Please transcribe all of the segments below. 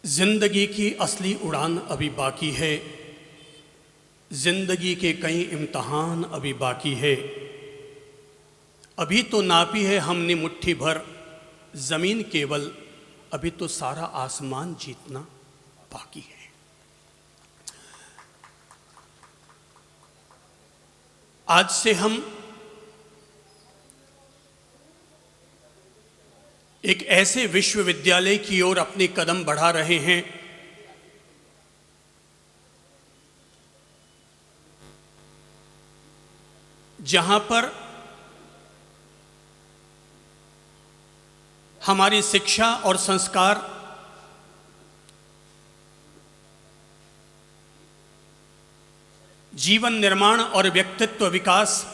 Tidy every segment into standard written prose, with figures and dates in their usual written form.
जिंदगी की असली उड़ान अभी बाकी है, जिंदगी के कई इम्तहान अभी बाकी है। अभी तो नापी है हमने मुट्ठी भर जमीन केवल, अभी तो सारा आसमान जीतना बाकी है। आज से हम एक ऐसे विश्वविद्यालय की ओर अपने कदम बढ़ा रहे हैं जहां पर हमारी शिक्षा और संस्कार जीवन निर्माण और व्यक्तित्व विकास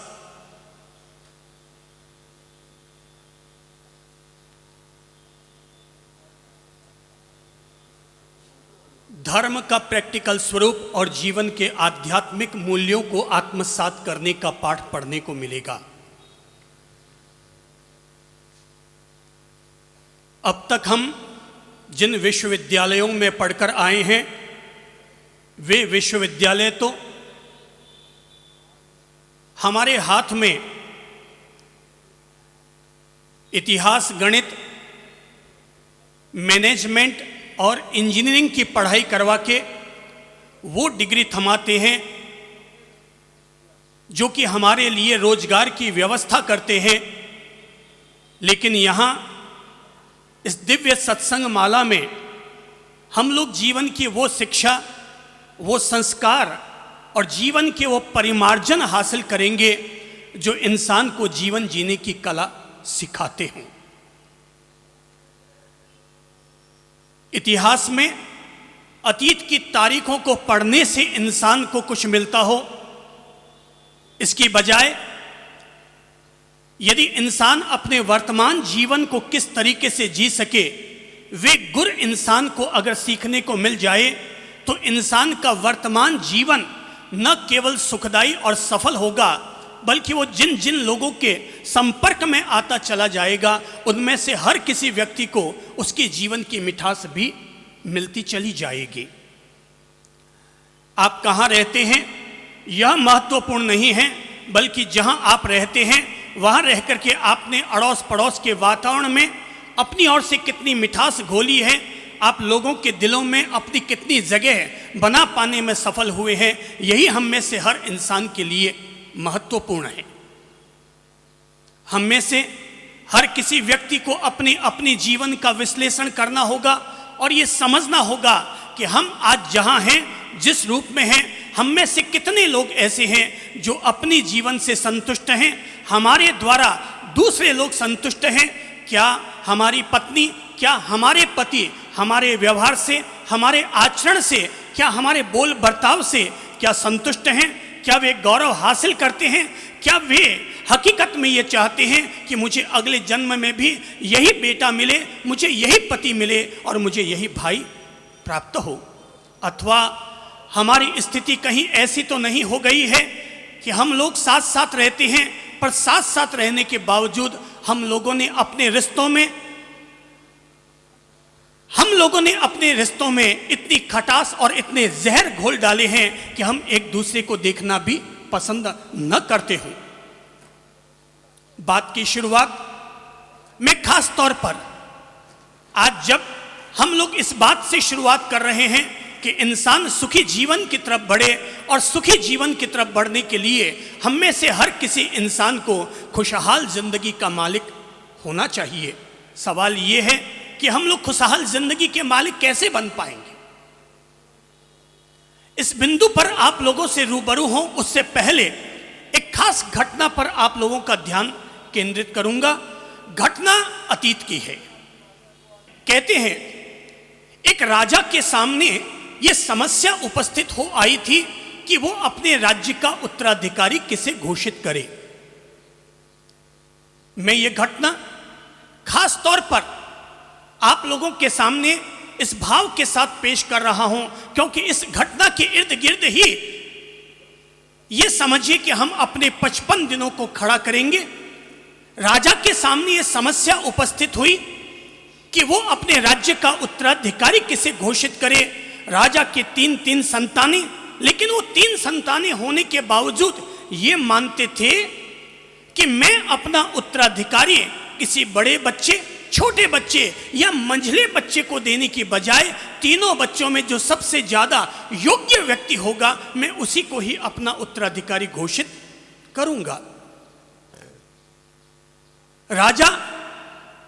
धर्म का प्रैक्टिकल स्वरूप और जीवन के आध्यात्मिक मूल्यों को आत्मसात करने का पाठ पढ़ने को मिलेगा। अब तक हम जिन विश्वविद्यालयों में पढ़कर आए हैं वे विश्वविद्यालय तो हमारे हाथ में इतिहास, गणित, मैनेजमेंट और इंजीनियरिंग की पढ़ाई करवा के वो डिग्री थमाते हैं जो कि हमारे लिए रोजगार की व्यवस्था करते हैं। लेकिन यहाँ इस दिव्य सत्संग माला में हम लोग जीवन की वो शिक्षा, वो संस्कार और जीवन के वो परिमार्जन हासिल करेंगे जो इंसान को जीवन जीने की कला सिखाते हों। इतिहास में अतीत की तारीखों को पढ़ने से इंसान को कुछ मिलता हो, इसकी बजाय यदि इंसान अपने वर्तमान जीवन को किस तरीके से जी सके वे गुर इंसान को अगर सीखने को मिल जाए तो इंसान का वर्तमान जीवन न केवल सुखदायी और सफल होगा बल्कि वो जिन जिन लोगों के संपर्क में आता चला जाएगा उनमें से हर किसी व्यक्ति को उसके जीवन की मिठास भी मिलती चली जाएगी। आप कहाँ रहते हैं यह महत्वपूर्ण नहीं है, बल्कि जहाँ आप रहते हैं वहाँ रह करके आपने अड़ोस पड़ोस के वातावरण में अपनी ओर से कितनी मिठास घोली है, आप लोगों के दिलों में अपनी कितनी जगह बना पाने में सफल हुए हैं, यही हम में से हर इंसान के लिए महत्वपूर्ण है। हम में से हर किसी व्यक्ति को अपने अपने जीवन का विश्लेषण करना होगा और ये समझना होगा कि हम आज जहां हैं, जिस रूप में हैं, हम में से कितने लोग ऐसे हैं जो अपने जीवन से संतुष्ट हैं, हमारे द्वारा दूसरे लोग संतुष्ट हैं। क्या हमारी पत्नी, क्या हमारे पति हमारे व्यवहार से, हमारे आचरण से, क्या हमारे बोल बर्ताव से क्या संतुष्ट हैं? क्या वे गौरव हासिल करते हैं? क्या वे हकीकत में ये चाहते हैं कि मुझे अगले जन्म में भी यही बेटा मिले, मुझे यही पति मिले और मुझे यही भाई प्राप्त हो? अथवा हमारी स्थिति कहीं ऐसी तो नहीं हो गई है कि हम लोग साथ साथ रहते हैं पर साथ साथ रहने के बावजूद हम लोगों ने अपने रिश्तों में इतनी खटास और इतने जहर घोल डाले हैं कि हम एक दूसरे को देखना भी पसंद न करते हों। बात की शुरुआत में खास तौर पर आज जब हम लोग इस बात से शुरुआत कर रहे हैं कि इंसान सुखी जीवन की तरफ बढ़े और सुखी जीवन की तरफ बढ़ने के लिए हम में से हर किसी इंसान को खुशहाल जिंदगी का मालिक होना चाहिए। सवाल ये है कि हम लोग खुशहाल जिंदगी के मालिक कैसे बन पाएंगे? इस बिंदु पर आप लोगों से रूबरू हों उससे पहले एक खास घटना पर आप लोगों का ध्यान केंद्रित करूंगा। घटना अतीत की है। कहते हैं एक राजा के सामने यह समस्या उपस्थित हो आई थी कि वो अपने राज्य का उत्तराधिकारी किसे घोषित करे। मैं ये घटना खास तौर पर आप लोगों के सामने इस भाव के साथ पेश कर रहा हूं क्योंकि इस घटना के इर्द गिर्द ही ये समझिए कि हम अपने 55 दिनों को खड़ा करेंगे। राजा के सामने ये समस्या उपस्थित हुई कि वो अपने राज्य का उत्तराधिकारी किसे घोषित करे। राजा के 3 संतानें, लेकिन वो 3 संतानें होने के बावजूद ये मानते थे कि मैं अपना उत्तराधिकारी किसी बड़े बच्चे, छोटे बच्चे या मंझले बच्चे को देने की बजाय तीनों बच्चों में जो सबसे ज्यादा योग्य व्यक्ति होगा मैं उसी को ही अपना उत्तराधिकारी घोषित करूंगा। राजा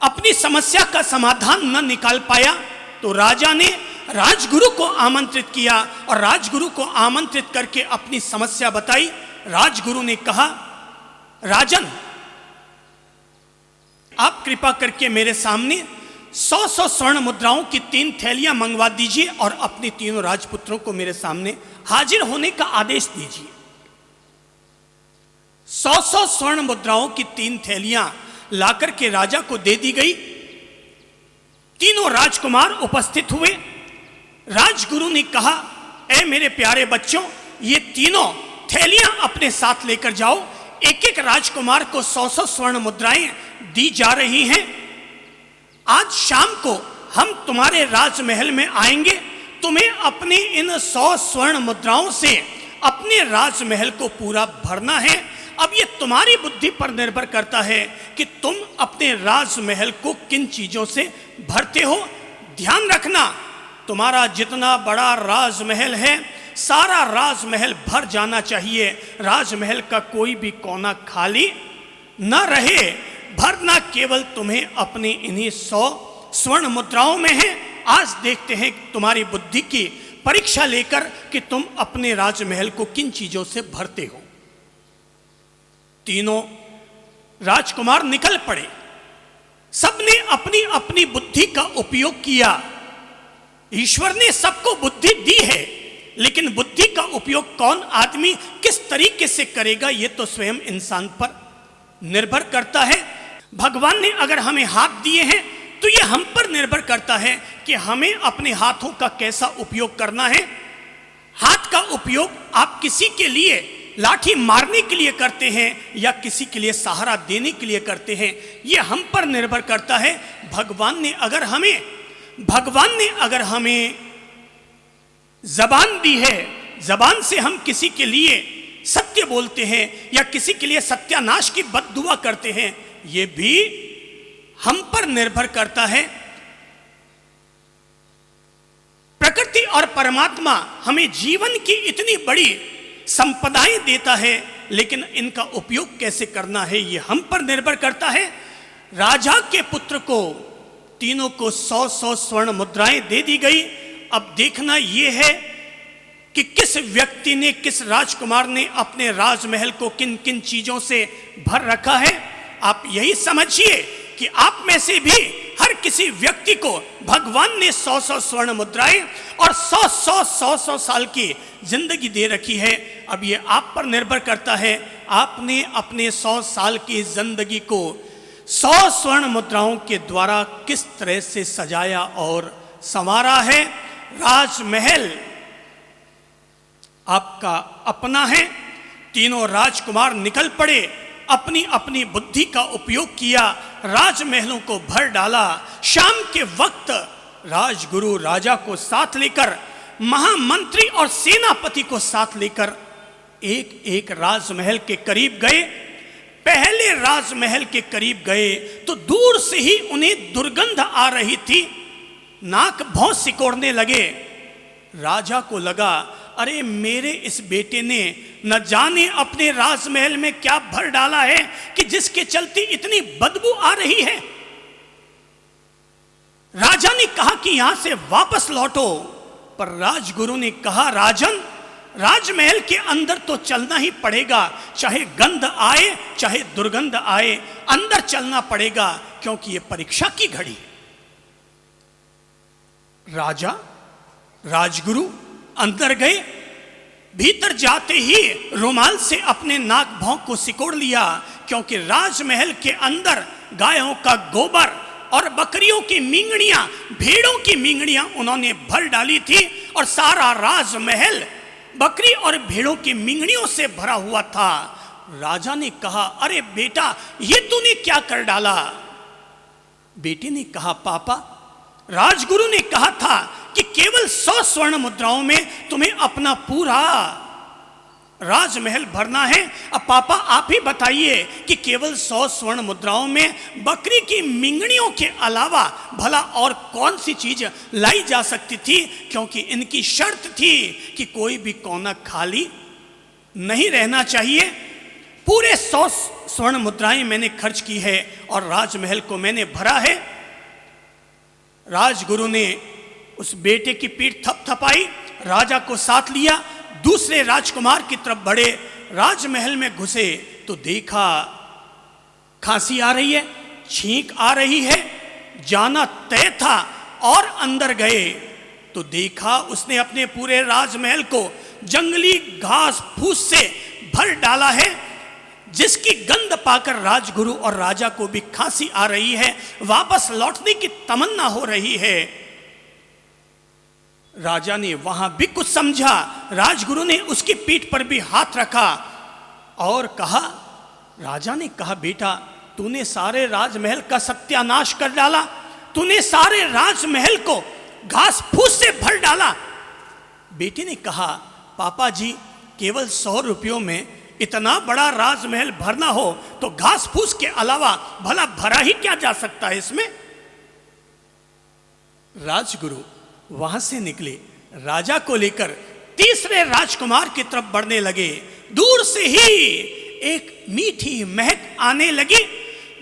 अपनी समस्या का समाधान न निकाल पाया तो राजा ने राजगुरु को आमंत्रित किया और राजगुरु को आमंत्रित करके अपनी समस्या बताई। राजगुरु ने कहा, राजन, आप कृपा करके मेरे सामने 100 स्वर्ण मुद्राओं की 3 थैलियां मंगवा दीजिए और अपने तीनों राजपुत्रों को मेरे सामने हाजिर होने का आदेश दीजिए। 100 स्वर्ण मुद्राओं की 3 थैलियां लाकर के राजा को दे दी गई। तीनों राजकुमार उपस्थित हुए। राजगुरु ने कहा, ऐ मेरे प्यारे बच्चों, ये तीनों थैलियां अपने साथ लेकर जाओ। एक एक राजकुमार को 100 स्वर्ण मुद्राएं दी जा रही हैं। आज शाम को हम तुम्हारे राजमहल में आएंगे। तुम्हें अपनी इन 100 स्वर्ण मुद्राओं से अपने राजमहल को पूरा भरना है। अब ये तुम्हारी बुद्धि पर निर्भर करता है कि तुम अपने राजमहल को किन चीजों से भरते हो। ध्यान रखना, तुम्हारा जितना बड़ा राजमहल है सारा राजमहल भर जाना चाहिए। राजमहल का कोई भी कोना खाली न रहे। भरना केवल तुम्हें अपनी इन्हीं 100 स्वर्ण मुद्राओं में है। आज देखते हैं तुम्हारी बुद्धि की परीक्षा लेकर कि तुम अपने राजमहल को किन चीजों से भरते हो। तीनों राजकुमार निकल पड़े। सबने अपनी अपनी बुद्धि का उपयोग किया। ईश्वर ने सबको बुद्धि दी है, लेकिन बुद्धि का उपयोग कौन आदमी किस तरीके से करेगा ये तो स्वयं इंसान पर निर्भर करता है। भगवान ने अगर हमें हाथ दिए हैं तो ये हम पर निर्भर करता है कि हमें अपने हाथों का कैसा उपयोग करना है। हाथ का उपयोग आप किसी के लिए लाठी मारने के लिए करते हैं या किसी के लिए सहारा देने के लिए करते हैं, ये हम पर निर्भर करता है। भगवान ने अगर हमें जबान दी है, जबान से हम किसी के लिए सत्य बोलते हैं या किसी के लिए सत्यानाश की बद्दुआ करते हैं, ये भी हम पर निर्भर करता है। प्रकृति और परमात्मा हमें जीवन की इतनी बड़ी संपदाएं देता है, लेकिन इनका उपयोग कैसे करना है ये हम पर निर्भर करता है। राजा के पुत्र को तीनों को 100 स्वर्ण मुद्राएं दे दी गई। अब देखना यह है कि किस व्यक्ति ने, किस राजकुमार ने अपने राजमहल को किन किन चीजों से भर रखा है। आप यही समझिए कि आप में से भी हर किसी व्यक्ति को भगवान ने 100 स्वर्ण मुद्राएं और 100 साल की जिंदगी दे रखी है। अब ये आप पर निर्भर करता है, आपने अपने 100 साल की जिंदगी को 100 स्वर्ण मुद्राओं के द्वारा किस तरह से सजाया और संवारा है। राजमहल आपका अपना है। तीनों राजकुमार निकल पड़े, अपनी अपनी बुद्धि का उपयोग किया, राजमहलों को भर डाला। शाम के वक्त राजगुरु राजा को साथ लेकर, महामंत्री और सेनापति को साथ लेकर एक एक राजमहल के करीब गए। पहले राजमहल के करीब गए तो दूर से ही उन्हें दुर्गंध आ रही थी, नाक भौं सिकोड़ने लगे। राजा को लगा, अरे मेरे इस बेटे ने न जाने अपने राजमहल में क्या भर डाला है कि जिसके चलते इतनी बदबू आ रही है। राजा ने कहा कि यहां से वापस लौटो, पर राजगुरु ने कहा, राजन, राजमहल के अंदर तो चलना ही पड़ेगा, चाहे गंध आए चाहे दुर्गंध आए, अंदर चलना पड़ेगा क्योंकि यह परीक्षा की घड़ी है। राजा, राजगुरु अंदर गए। भीतर जाते ही रुमाल से अपने नाक भौं को सिकोड़ लिया, क्योंकि राजमहल के अंदर गायों का गोबर और बकरियों की मींगड़ियां, भेड़ों की मींगड़ियां उन्होंने भर डाली थी और सारा राजमहल बकरी और भेड़ों की मींगड़ियों से भरा हुआ था। राजा ने कहा, अरे बेटा, ये तूने क्या कर डाला? बेटे ने कहा, पापा, राजगुरु ने कहा था कि केवल 100 स्वर्ण मुद्राओं में तुम्हें अपना पूरा राजमहल भरना है। अब पापा आप ही बताइए कि केवल 100 स्वर्ण मुद्राओं में बकरी की मिंगनियों के अलावा भला और कौन सी चीज लाई जा सकती थी, क्योंकि इनकी शर्त थी कि कोई भी कोना खाली नहीं रहना चाहिए। पूरे 100 स्वर्ण मुद्राएं मैंने खर्च की है और राजमहल को मैंने भरा है। राजगुरु ने उस बेटे की पीठ थपथपाई, राजा को साथ लिया, दूसरे राजकुमार की तरफ बढ़े। राजमहल में घुसे तो देखा खांसी आ रही है, छींक आ रही है, जाना तय था। और अंदर गए तो देखा उसने अपने पूरे राजमहल को जंगली घास फूस से भर डाला है, जिसकी गंध पाकर राजगुरु और राजा को भी खांसी आ रही है, वापस लौटने की तमन्ना हो रही है। राजा ने वहां भी कुछ समझा। राजगुरु ने उसकी पीठ पर भी हाथ रखा और कहा, राजा ने कहा, बेटा तूने सारे राजमहल का सत्यानाश कर डाला, तूने सारे राजमहल को घास फूस से भर डाला। बेटे ने कहा, पापा जी केवल 100 रुपयों में इतना बड़ा राजमहल भरना हो तो घास फूस के अलावा भला भरा ही क्या जा सकता है इसमें। राजगुरु वहां से निकले, राजा को लेकर तीसरे राजकुमार की तरफ बढ़ने लगे। दूर से ही एक मीठी महक आने लगी,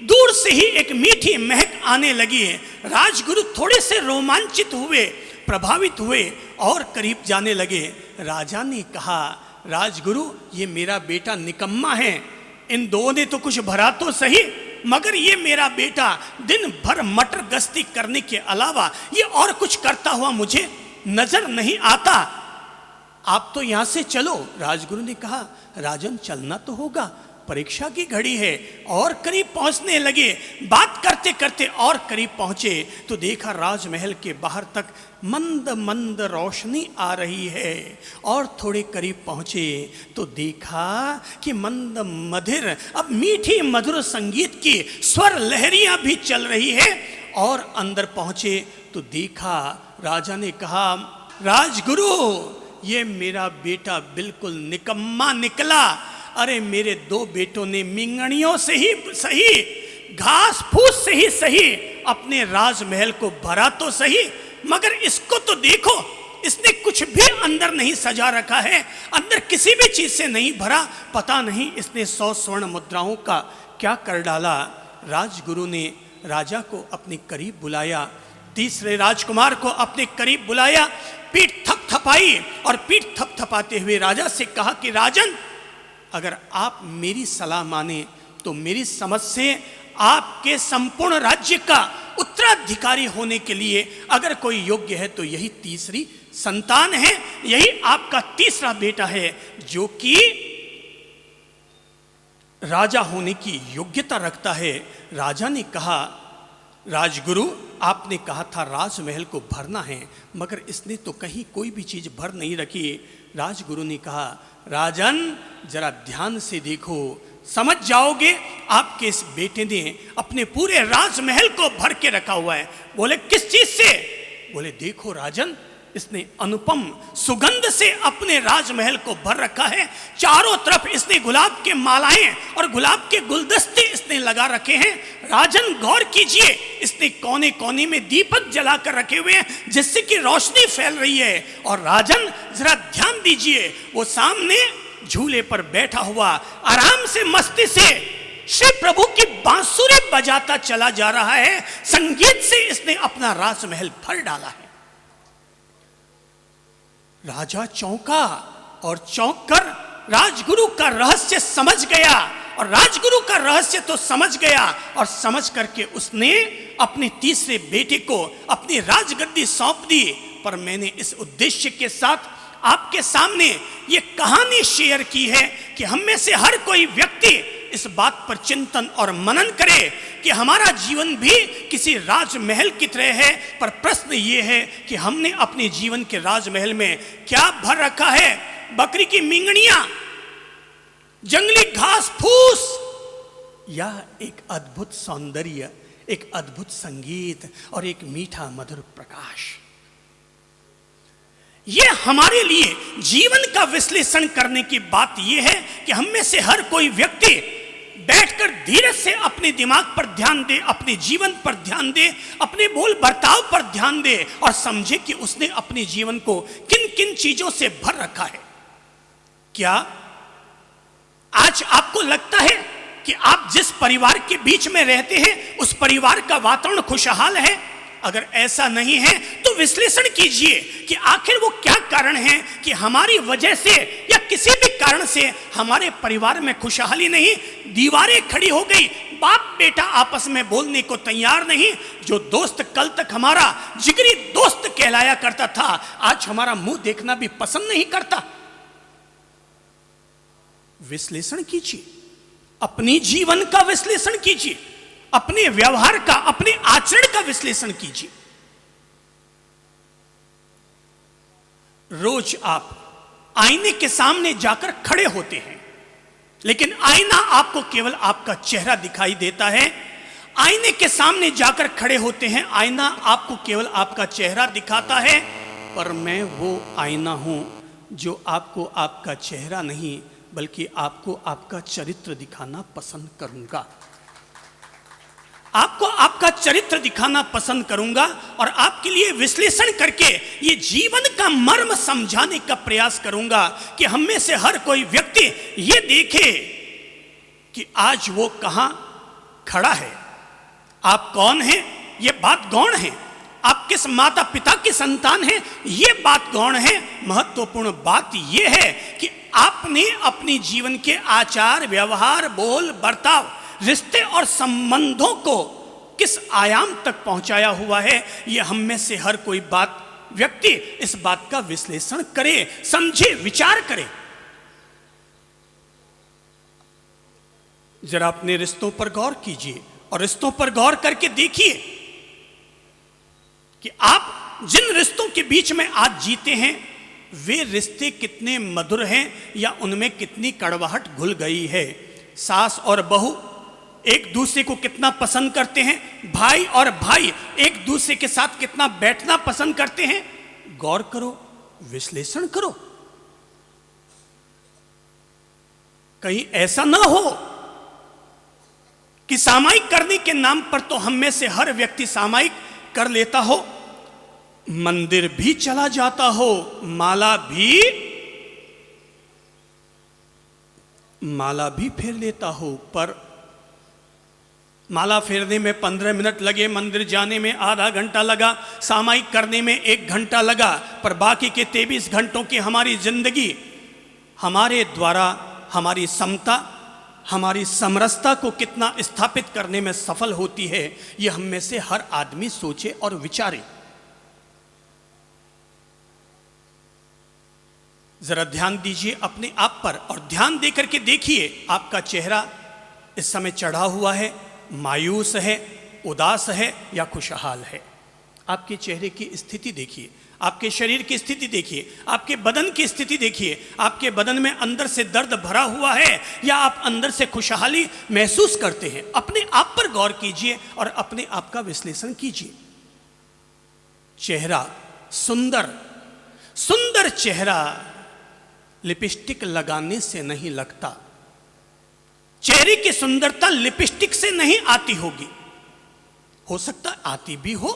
दूर से ही एक मीठी महक आने लगी। राजगुरु थोड़े से रोमांचित हुए, प्रभावित हुए और करीब जाने लगे। राजा ने कहा, राजगुरु ये मेरा बेटा निकम्मा है, इन दो ने तो कुछ भरा तो सही, मगर ये मेरा बेटा दिन भर मटर गश्ती करने के अलावा ये और कुछ करता हुआ मुझे नजर नहीं आता। आप तो यहां से चलो। राजगुरु ने कहा, राजन चलना तो होगा, परीक्षा की घड़ी है। और करीब पहुंचने लगे, बात करते करते और करीब पहुंचे तो देखा राजमहल के बाहर तक मंद मंद रोशनी आ रही है। और थोड़े करीब पहुंचे तो देखा कि मंद मधिर, अब मीठी मधुर संगीत की स्वर लहरियां भी चल रही है। और अंदर पहुंचे तो देखा, राजा ने कहा, राजगुरु ये मेरा बेटा बिल्कुल निकम्मा निकला। अरे मेरे 2 बेटों ने मिंगनियों से ही सही, घास फूस से ही सही अपने राजमहल को भरा तो सही, मगर इसको तो देखो, इसने कुछ भी अंदर नहीं सजा रखा है, अंदर किसी भी चीज से नहीं भरा। पता नहीं इसने 100 स्वर्ण मुद्राओं का क्या कर डाला। राजगुरु ने राजा को अपने करीब बुलाया, तीसरे राजकुमार को अपने करीब बुलाया, पीठ थपथपाई और पीठ थपथपाते हुए राजा से कहा कि राजन, अगर आप मेरी सलाह माने तो मेरी समझ से आपके संपूर्ण राज्य का उत्तराधिकारी होने के लिए अगर कोई योग्य है तो यही तीसरी संतान है, यही आपका तीसरा बेटा है जो कि राजा होने की योग्यता रखता है। राजा ने कहा, राजगुरु आपने कहा था राजमहल को भरना है, मगर इसने तो कहीं कोई भी चीज भर नहीं रखी। राजगुरु ने कहा, राजन जरा ध्यान से देखो, समझ जाओगे आपके इस बेटे ने अपने पूरे राजमहल को भर के रखा हुआ है। बोले किस चीज से? बोले देखो राजन, इसने अनुपम सुगंध से अपने राजमहल को भर रखा है। चारों तरफ इसने गुलाब के मालाएं और गुलाब के गुलदस्ते इसने लगा रखे हैं। राजन गौर कीजिए, इसने कोने कोने में दीपक जलाकर रखे हुए हैं जिससे कि रोशनी फैल रही है। और राजन जरा ध्यान दीजिए, वो सामने झूले पर बैठा हुआ आराम से मस्ती से श्री प्रभु की बांसुरी बजाता चला जा रहा है। संगीत से इसने अपना राजमहल भर डाला है। राजा चौंका और चौंक कर राजगुरु का रहस्य समझ गया। और राजगुरु का रहस्य तो समझ गया और समझ करके उसने अपने तीसरे बेटे को अपनी राजगद्दी सौंप दी। पर मैंने इस उद्देश्य के साथ आपके सामने ये कहानी शेयर की है कि हम में से हर कोई व्यक्ति इस बात पर चिंतन और मनन करे कि हमारा जीवन भी किसी राजमहल की तरह है। पर प्रश्न ये है कि हमने अपने जीवन के राजमहल में क्या भर रखा है? बकरी की मिंगनियां, जंगली घास फूस, या एक अद्भुत सौंदर्य, एक अद्भुत संगीत और एक मीठा मधुर प्रकाश। यह हमारे लिए जीवन का विश्लेषण करने की बात यह है कि हम में से हर कोई व्यक्ति बैठकर धीरज से अपने दिमाग पर ध्यान दे, अपने जीवन पर ध्यान दे, अपने बोल बर्ताव पर ध्यान दे और समझे कि उसने अपने जीवन को किन किन चीजों से भर रखा है। क्या आज आपको लगता है कि आप जिस परिवार के बीच में रहते हैं उस परिवार का वातावरण खुशहाल है? अगर ऐसा नहीं है तो विश्लेषण कीजिए कि आखिर वो क्या कारण है कि हमारी वजह से या किसी भी कारण से हमारे परिवार में खुशहाली नहीं, दीवारें खड़ी हो गई, बाप बेटा आपस में बोलने को तैयार नहीं। जो दोस्त कल तक हमारा जिगरी दोस्त कहलाया करता था, आज हमारा मुंह देखना भी पसंद नहीं करता। विश्लेषण कीजिए, अपनी जीवन का विश्लेषण कीजिए, अपने व्यवहार का, अपने आचरण का विश्लेषण कीजिए। रोज आप आईने के सामने जाकर खड़े होते हैं, लेकिन आईना आपको केवल आपका चेहरा दिखाई देता है। आईने के सामने जाकर खड़े होते हैं, आईना आपको केवल आपका चेहरा दिखाता है, पर मैं वो आईना हूं जो आपको आपका चेहरा नहीं बल्कि आपको आपका चरित्र दिखाना पसंद करूंगा। आपको आपका चरित्र दिखाना पसंद करूंगा और आपके लिए विश्लेषण करके ये जीवन का मर्म समझाने का प्रयास करूंगा कि हम में से हर कोई व्यक्ति ये देखे कि आज वो कहां खड़ा है। आप कौन हैं ये बात गौण है, आप किस माता पिता की संतान हैं ये बात गौण है। महत्वपूर्ण बात यह है कि आपने अपने जीवन के आचार व्यवहार बोल बर्ताव रिश्ते और संबंधों को किस आयाम तक पहुंचाया हुआ है। यह हम में से हर कोई व्यक्ति इस बात का विश्लेषण करे, समझे, विचार करे। जरा अपने रिश्तों पर गौर कीजिए और रिश्तों पर गौर करके देखिए कि आप जिन रिश्तों के बीच में आज जीते हैं वे रिश्ते कितने मधुर हैं या उनमें कितनी कड़वाहट घुल गई है। सास और बहू एक दूसरे को कितना पसंद करते हैं, भाई और भाई एक दूसरे के साथ कितना बैठना पसंद करते हैं। गौर करो, विश्लेषण करो। कहीं ऐसा ना हो कि सामायिक करने के नाम पर तो हम में से हर व्यक्ति सामायिक कर लेता हो, मंदिर भी चला जाता हो, माला भी फेर लेता हो, पर माला फेरने में 15 मिनट लगे, मंदिर जाने में आधा घंटा लगा, सामायिक करने में 1 घंटा लगा, पर बाकी के 23 घंटों की हमारी जिंदगी हमारे द्वारा हमारी समता हमारी समरसता को कितना स्थापित करने में सफल होती है, यह हम में से हर आदमी सोचे और विचारे। जरा ध्यान दीजिए अपने आप पर और ध्यान देकर के देखिए आपका चेहरा इस समय चढ़ा हुआ है, मायूस है, उदास है या खुशहाल है। आपके चेहरे की स्थिति देखिए, आपके शरीर की स्थिति देखिए, आपके बदन की स्थिति देखिए। आपके बदन में अंदर से दर्द भरा हुआ है या आप अंदर से खुशहाली महसूस करते हैं। अपने आप पर गौर कीजिए और अपने आप का विश्लेषण कीजिए। चेहरा सुंदर चेहरा लिपस्टिक लगाने से नहीं लगता। चेहरे की सुंदरता लिपस्टिक से नहीं आती होगी, हो सकता आती भी हो,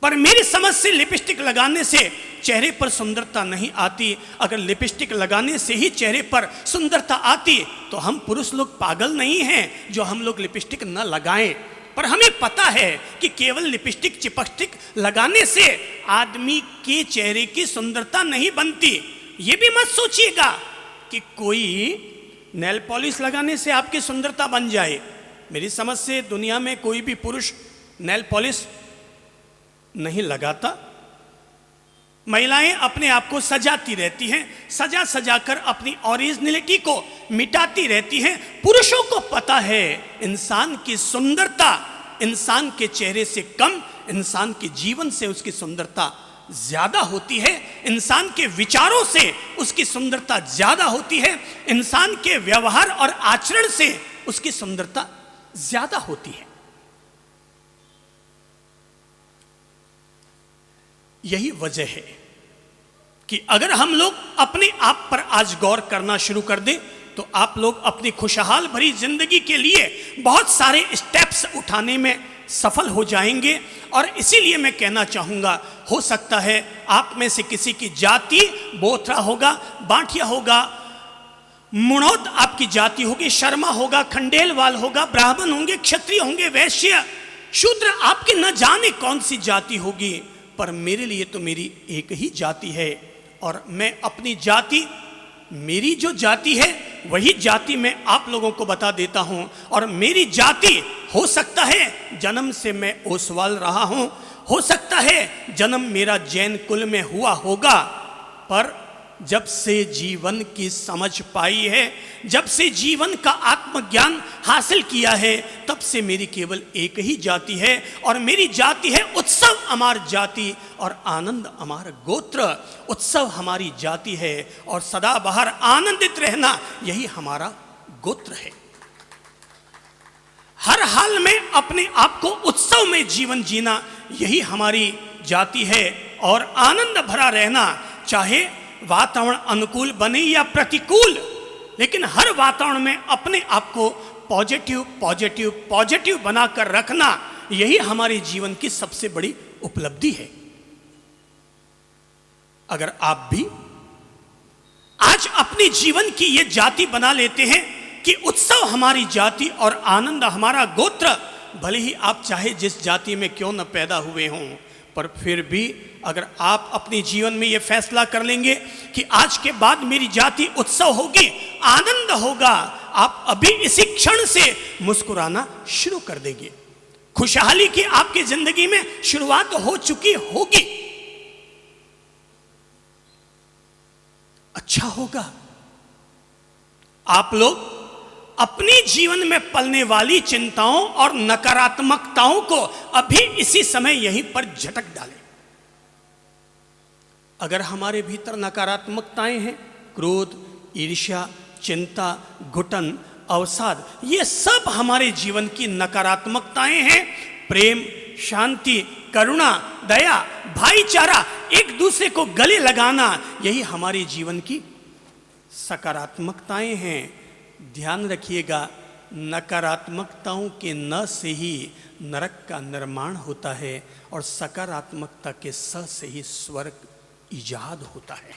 पर मेरी समझ से लिपस्टिक लगाने से चेहरे पर सुंदरता नहीं आती। अगर लिपस्टिक लगाने से ही चेहरे पर सुंदरता आती तो हम पुरुष लोग पागल नहीं हैं जो हम लोग लिपस्टिक न लगाएं। पर हमें पता है कि केवल लिपस्टिक चिपस्टिक लगाने से आदमी के चेहरे की सुंदरता नहीं बनती। ये भी मत सोचिएगा कि कोई नेल पॉलिश लगाने से आपकी सुंदरता बन जाए। मेरी समझ से दुनिया में कोई भी पुरुष नेल पॉलिश नहीं लगाता। महिलाएं अपने आप को सजाती रहती हैं, सजा कर अपनी ओरिजिनलिटी को मिटाती रहती हैं। पुरुषों को पता है इंसान की सुंदरता इंसान के चेहरे से कम, इंसान के जीवन से उसकी सुंदरता ज्यादा होती है। इंसान के विचारों से उसकी सुंदरता ज्यादा होती है। इंसान के व्यवहार और आचरण से उसकी सुंदरता ज्यादा होती है। यही वजह है कि अगर हम लोग अपने आप पर आज गौर करना शुरू कर दें तो आप लोग अपनी खुशहाल भरी जिंदगी के लिए बहुत सारे स्टेप्स उठाने में सफल हो जाएंगे। और इसीलिए मैं कहना चाहूँगा, हो सकता है आप में से किसी की जाति बोथरा होगा, बांटिया होगा, मुणौत आपकी जाति होगी, शर्मा होगा, खंडेलवाल होगा, ब्राह्मण होंगे, क्षत्रिय होंगे, वैश्य, शूद्र, आपकी न जाने कौन सी जाति होगी, पर मेरे लिए तो मेरी एक ही जाति है। और मैं अपनी जाति, मेरी जो जाति है वही जाति मैं आप लोगों को बता देता हूं। और मेरी जाति, हो सकता है जन्म से मैं ओसवाल रहा हूं, हो सकता है जन्म मेरा जैन कुल में हुआ होगा, पर जब से जीवन की समझ पाई है, जब से जीवन का आत्मज्ञान हासिल किया है, तब से मेरी केवल एक ही जाति है। और मेरी जाति है उत्सव अमार जाति और आनंद अमार गोत्र। उत्सव हमारी जाति है और सदाबहार आनंदित रहना यही हमारा गोत्र है। हर हाल में अपने आप को उत्सव में जीवन जीना यही हमारी जाति है। और आनंद भरा रहना, चाहे वातावरण अनुकूल बने या प्रतिकूल, लेकिन हर वातावरण में अपने आप को पॉजिटिव पॉजिटिव पॉजिटिव बनाकर रखना यही हमारे जीवन की सबसे बड़ी उपलब्धि है। अगर आप भी आज अपने जीवन की ये जाति बना लेते हैं कि उत्सव हमारी जाति और आनंद हमारा गोत्र, भले ही आप चाहे जिस जाति में क्यों न पैदा हुए हों, पर फिर भी अगर आप अपने जीवन में यह फैसला कर लेंगे कि आज के बाद मेरी जाति उत्सव होगी, आनंद होगा, आप अभी इसी क्षण से मुस्कुराना शुरू कर देंगे। खुशहाली की आपकी जिंदगी में शुरुआत हो चुकी होगी। अच्छा होगा आप लोग अपनी जीवन में पलने वाली चिंताओं और नकारात्मकताओं को अभी इसी समय यहीं पर झटक डालें। अगर हमारे भीतर नकारात्मकताएं हैं, क्रोध, ईर्ष्या, चिंता, घुटन, अवसाद, ये सब हमारे जीवन की नकारात्मकताएं हैं। प्रेम, शांति, करुणा, दया, भाईचारा, एक दूसरे को गले लगाना, यही हमारे जीवन की सकारात्मकताएं हैं। ध्यान रखिएगा, नकारात्मकताओं के न से ही नरक का निर्माण होता है और सकारात्मकता के स से ही स्वर्ग इजाद होता है।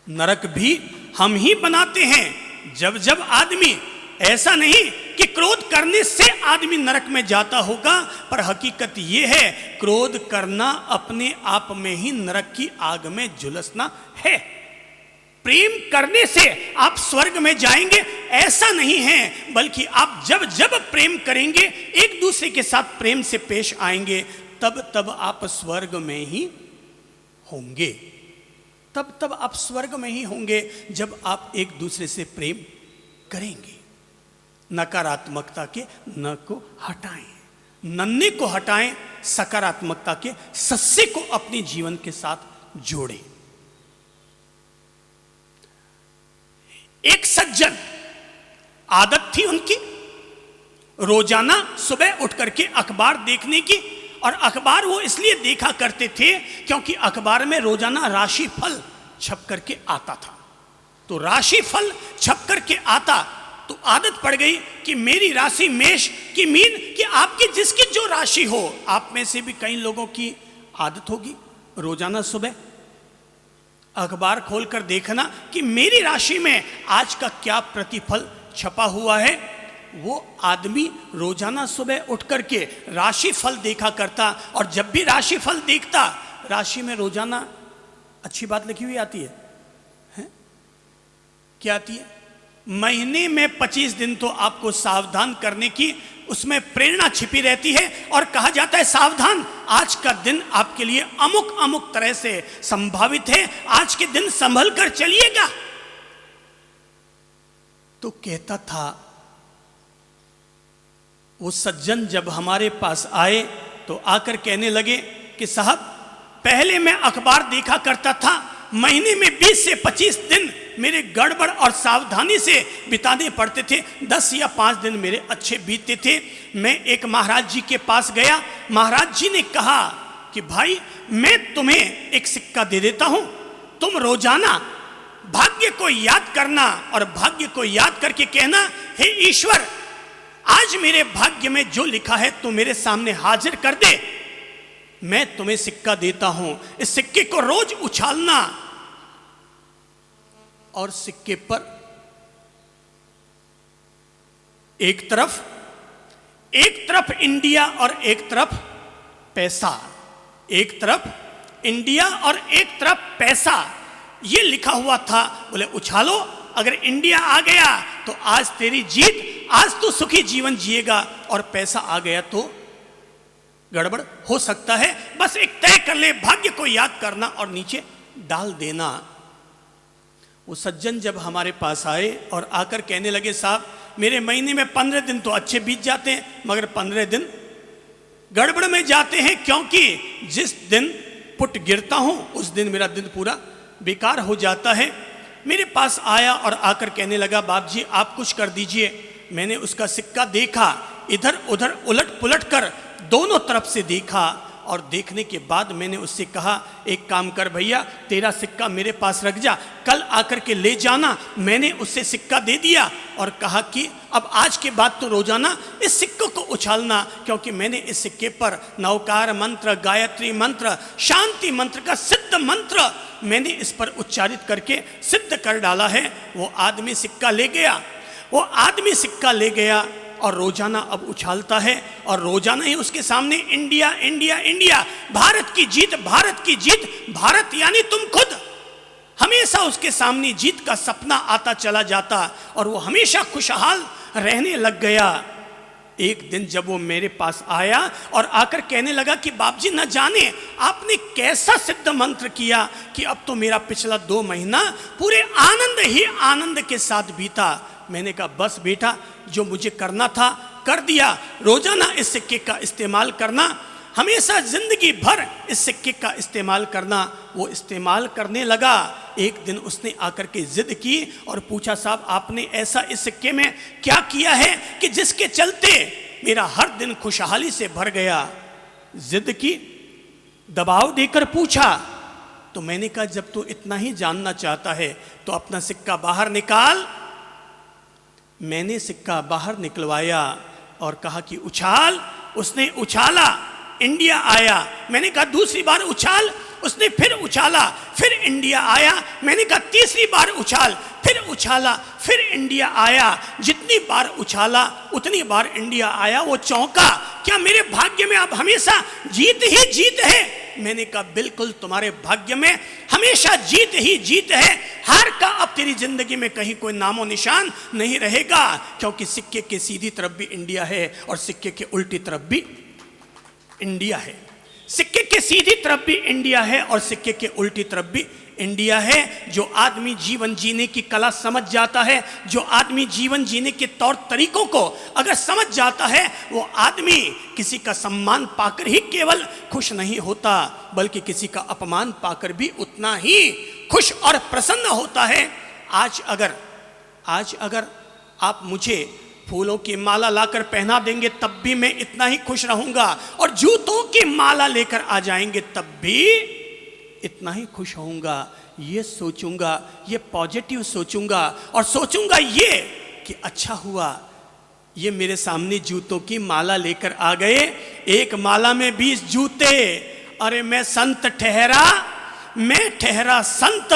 नरक भी हम ही बनाते हैं। जब जब आदमी, ऐसा नहीं कि क्रोध करने से आदमी नरक में जाता होगा, पर हकीकत यह है क्रोध करना अपने आप में ही नरक की आग में झुलसना है। प्रेम करने से आप स्वर्ग में जाएंगे ऐसा नहीं है, बल्कि आप जब जब प्रेम करेंगे, एक दूसरे के साथ प्रेम से पेश आएंगे, तब तब आप स्वर्ग में ही होंगे। तब तब आप स्वर्ग में ही होंगे जब आप एक दूसरे से प्रेम करेंगे। नकारात्मकता के न को हटाएं, नन्हे को हटाएं, सकारात्मकता के सस्से को अपने जीवन के साथ जोड़ें। एक सज्जन, आदत थी उनकी रोजाना सुबह उठ करके अखबार देखने की, और अखबार वो इसलिए देखा करते थे क्योंकि अखबार में रोजाना राशि फल छप करके आता था। तो राशि फल छप करके आता तो आदत पड़ गई कि मेरी राशि मेष की मीन, कि आपकी जिसकी जो राशि हो, आप में से भी कई लोगों की आदत होगी रोजाना सुबह अखबार खोलकर देखना कि मेरी राशि में आज का क्या प्रतिफल छपा हुआ है। वो आदमी रोजाना सुबह उठ करके राशि फल देखा करता, और जब भी राशि फल देखता, राशि में रोजाना अच्छी बात लिखी हुई आती है? क्या आती है? महीने में 25 दिन तो आपको सावधान करने की उसमें प्रेरणा छिपी रहती है, और कहा जाता है सावधान, आज का दिन आपके लिए अमुक अमुक तरह से संभावित है, आज के दिन संभल कर चलिएगा। तो कहता था वो सज्जन, जब हमारे पास आए तो आकर कहने लगे कि साहब, पहले मैं अखबार देखा करता था, महीने में 20 से 25 दिन मेरे गड़बड़ और सावधानी से बिताने पड़ते थे, 10 या 5 दिन मेरे अच्छे बीतते थे। मैं एक महाराज जी के पास गया, महाराज जी ने कहा कि भाई मैं तुम्हें एक सिक्का दे देता हूं, तुम रोजाना भाग्य को याद करना और भाग्य को याद करके कहना, हे ईश्वर आज मेरे भाग्य में जो लिखा है तू मेरे सामने हाजिर कर दे, मैं तुम्हें सिक्का देता हूं। इस सिक्के को रोज उछालना और सिक्के पर एक तरफ इंडिया और एक तरफ पैसा, एक तरफ इंडिया और एक तरफ पैसा, ये लिखा हुआ था। बोले उछालो, अगर इंडिया आ गया तो आज तेरी जीत, आज तू सुखी जीवन जिएगा, और पैसा आ गया तो गड़बड़ हो सकता है। बस एक तय कर ले, भाग्य को याद करना और नीचे डाल देना। वो सज्जन जब हमारे पास आए और आकर कहने लगे, साहब मेरे महीने में 15 दिन तो अच्छे बीत जाते हैं, मगर 15 दिन गड़बड़ में जाते हैं, क्योंकि जिस दिन पुट गिरता हूं उस दिन मेरा दिन पूरा बेकार हो जाता है। मेरे पास आया और आकर कहने लगा, बाप जी आप कुछ कर दीजिए। मैंने उसका सिक्का देखा, इधर उधर उलट पुलट कर दोनों तरफ से देखा, और देखने के बाद मैंने उससे कहा, एक काम कर भैया, तेरा सिक्का मेरे पास रख जा, कल आकर के ले जाना। मैंने उससे सिक्का दे दिया और कहा कि अब आज के बाद तो रोजाना इस सिक्के को उछालना, क्योंकि मैंने इस सिक्के पर नवकार मंत्र, गायत्री मंत्र, शांति मंत्र का सिद्ध मंत्र मैंने इस पर उच्चारित करके सिद्ध कर डाला है। वो आदमी सिक्का ले गया और रोजाना अब उछालता है, और रोजाना ही उसके सामने इंडिया इंडिया इंडिया, भारत की जीत, भारत की जीत, भारत यानी तुम खुद। हमेशा उसके सामने जीत का सपना आता चला जाता और वो हमेशा खुशहाल रहने लग गया। एक दिन जब वो मेरे पास आया और आकर कहने लगा कि बाप जी न जाने आपने कैसा सिद्ध मंत्र किया कि अब तो मेरा पिछला 2 महीना पूरे आनंद ही आनंद के साथ बीता। मैंने कहा बस बेटा, जो मुझे करना था कर दिया। रोजाना इस सिक्के का इस्तेमाल करना, हमेशा जिंदगी भर इस सिक्के का इस्तेमाल करना। वो इस्तेमाल करने लगा। एक दिन उसने आकर के जिद की और पूछा, साहब आपने ऐसा इस सिक्के में क्या किया है कि जिसके चलते मेरा हर दिन खुशहाली से भर गया। जिद की, दबाव देकर पूछा। तो मैंने कहा जब तू इतना ही जानना चाहता है तो अपना सिक्का बाहर निकाल। मैंने सिक्का बाहर निकलवाया और कहा कि उछाल। उसने उछाला, इंडिया आया। मैंने कहा दूसरी बार उछाल। उसने फिर उछाला, फिर इंडिया आया। मैंने कहा तीसरी बार उछाल, फिर उछाला, फिर इंडिया आया। जितनी बार उछाला उतनी बार इंडिया आया। वो चौंका, क्या मेरे भाग्य में अब हमेशा जीत ही जीत है? मैंने कहा बिल्कुल, तुम्हारे भाग्य में हमेशा जीत ही जीत है। हार का अब तेरी जिंदगी में कहीं कोई नामो निशान नहीं रहेगा, क्योंकि सिक्के के सीधी तरफ भी इंडिया है और सिक्के के उल्टी तरफ भी इंडिया है। सिक्के के सीधी तरफ भी इंडिया है और सिक्के के उल्टी तरफ भी इंडिया है। जो आदमी जीवन जीने की कला समझ जाता है, जो आदमी जीवन जीने के तौर तरीकों को अगर समझ जाता है, वो आदमी किसी का सम्मान पाकर ही केवल खुश नहीं होता, बल्कि किसी का अपमान पाकर भी उतना ही खुश और प्रसन्न होता है। आज अगर आप मुझे फूलों की माला लाकर पहना देंगे तब भी मैं इतना ही खुश रहूंगा, और जूतों की माला लेकर आ जाएंगे तब भी इतना ही खुश होऊंगा। ये सोचूंगा, ये पॉजिटिव सोचूंगा, और सोचूंगा ये कि अच्छा हुआ ये मेरे सामने जूतों की माला लेकर आ गए। एक माला में 20 जूते। अरे मैं संत ठहरा, मैं ठहरा संत।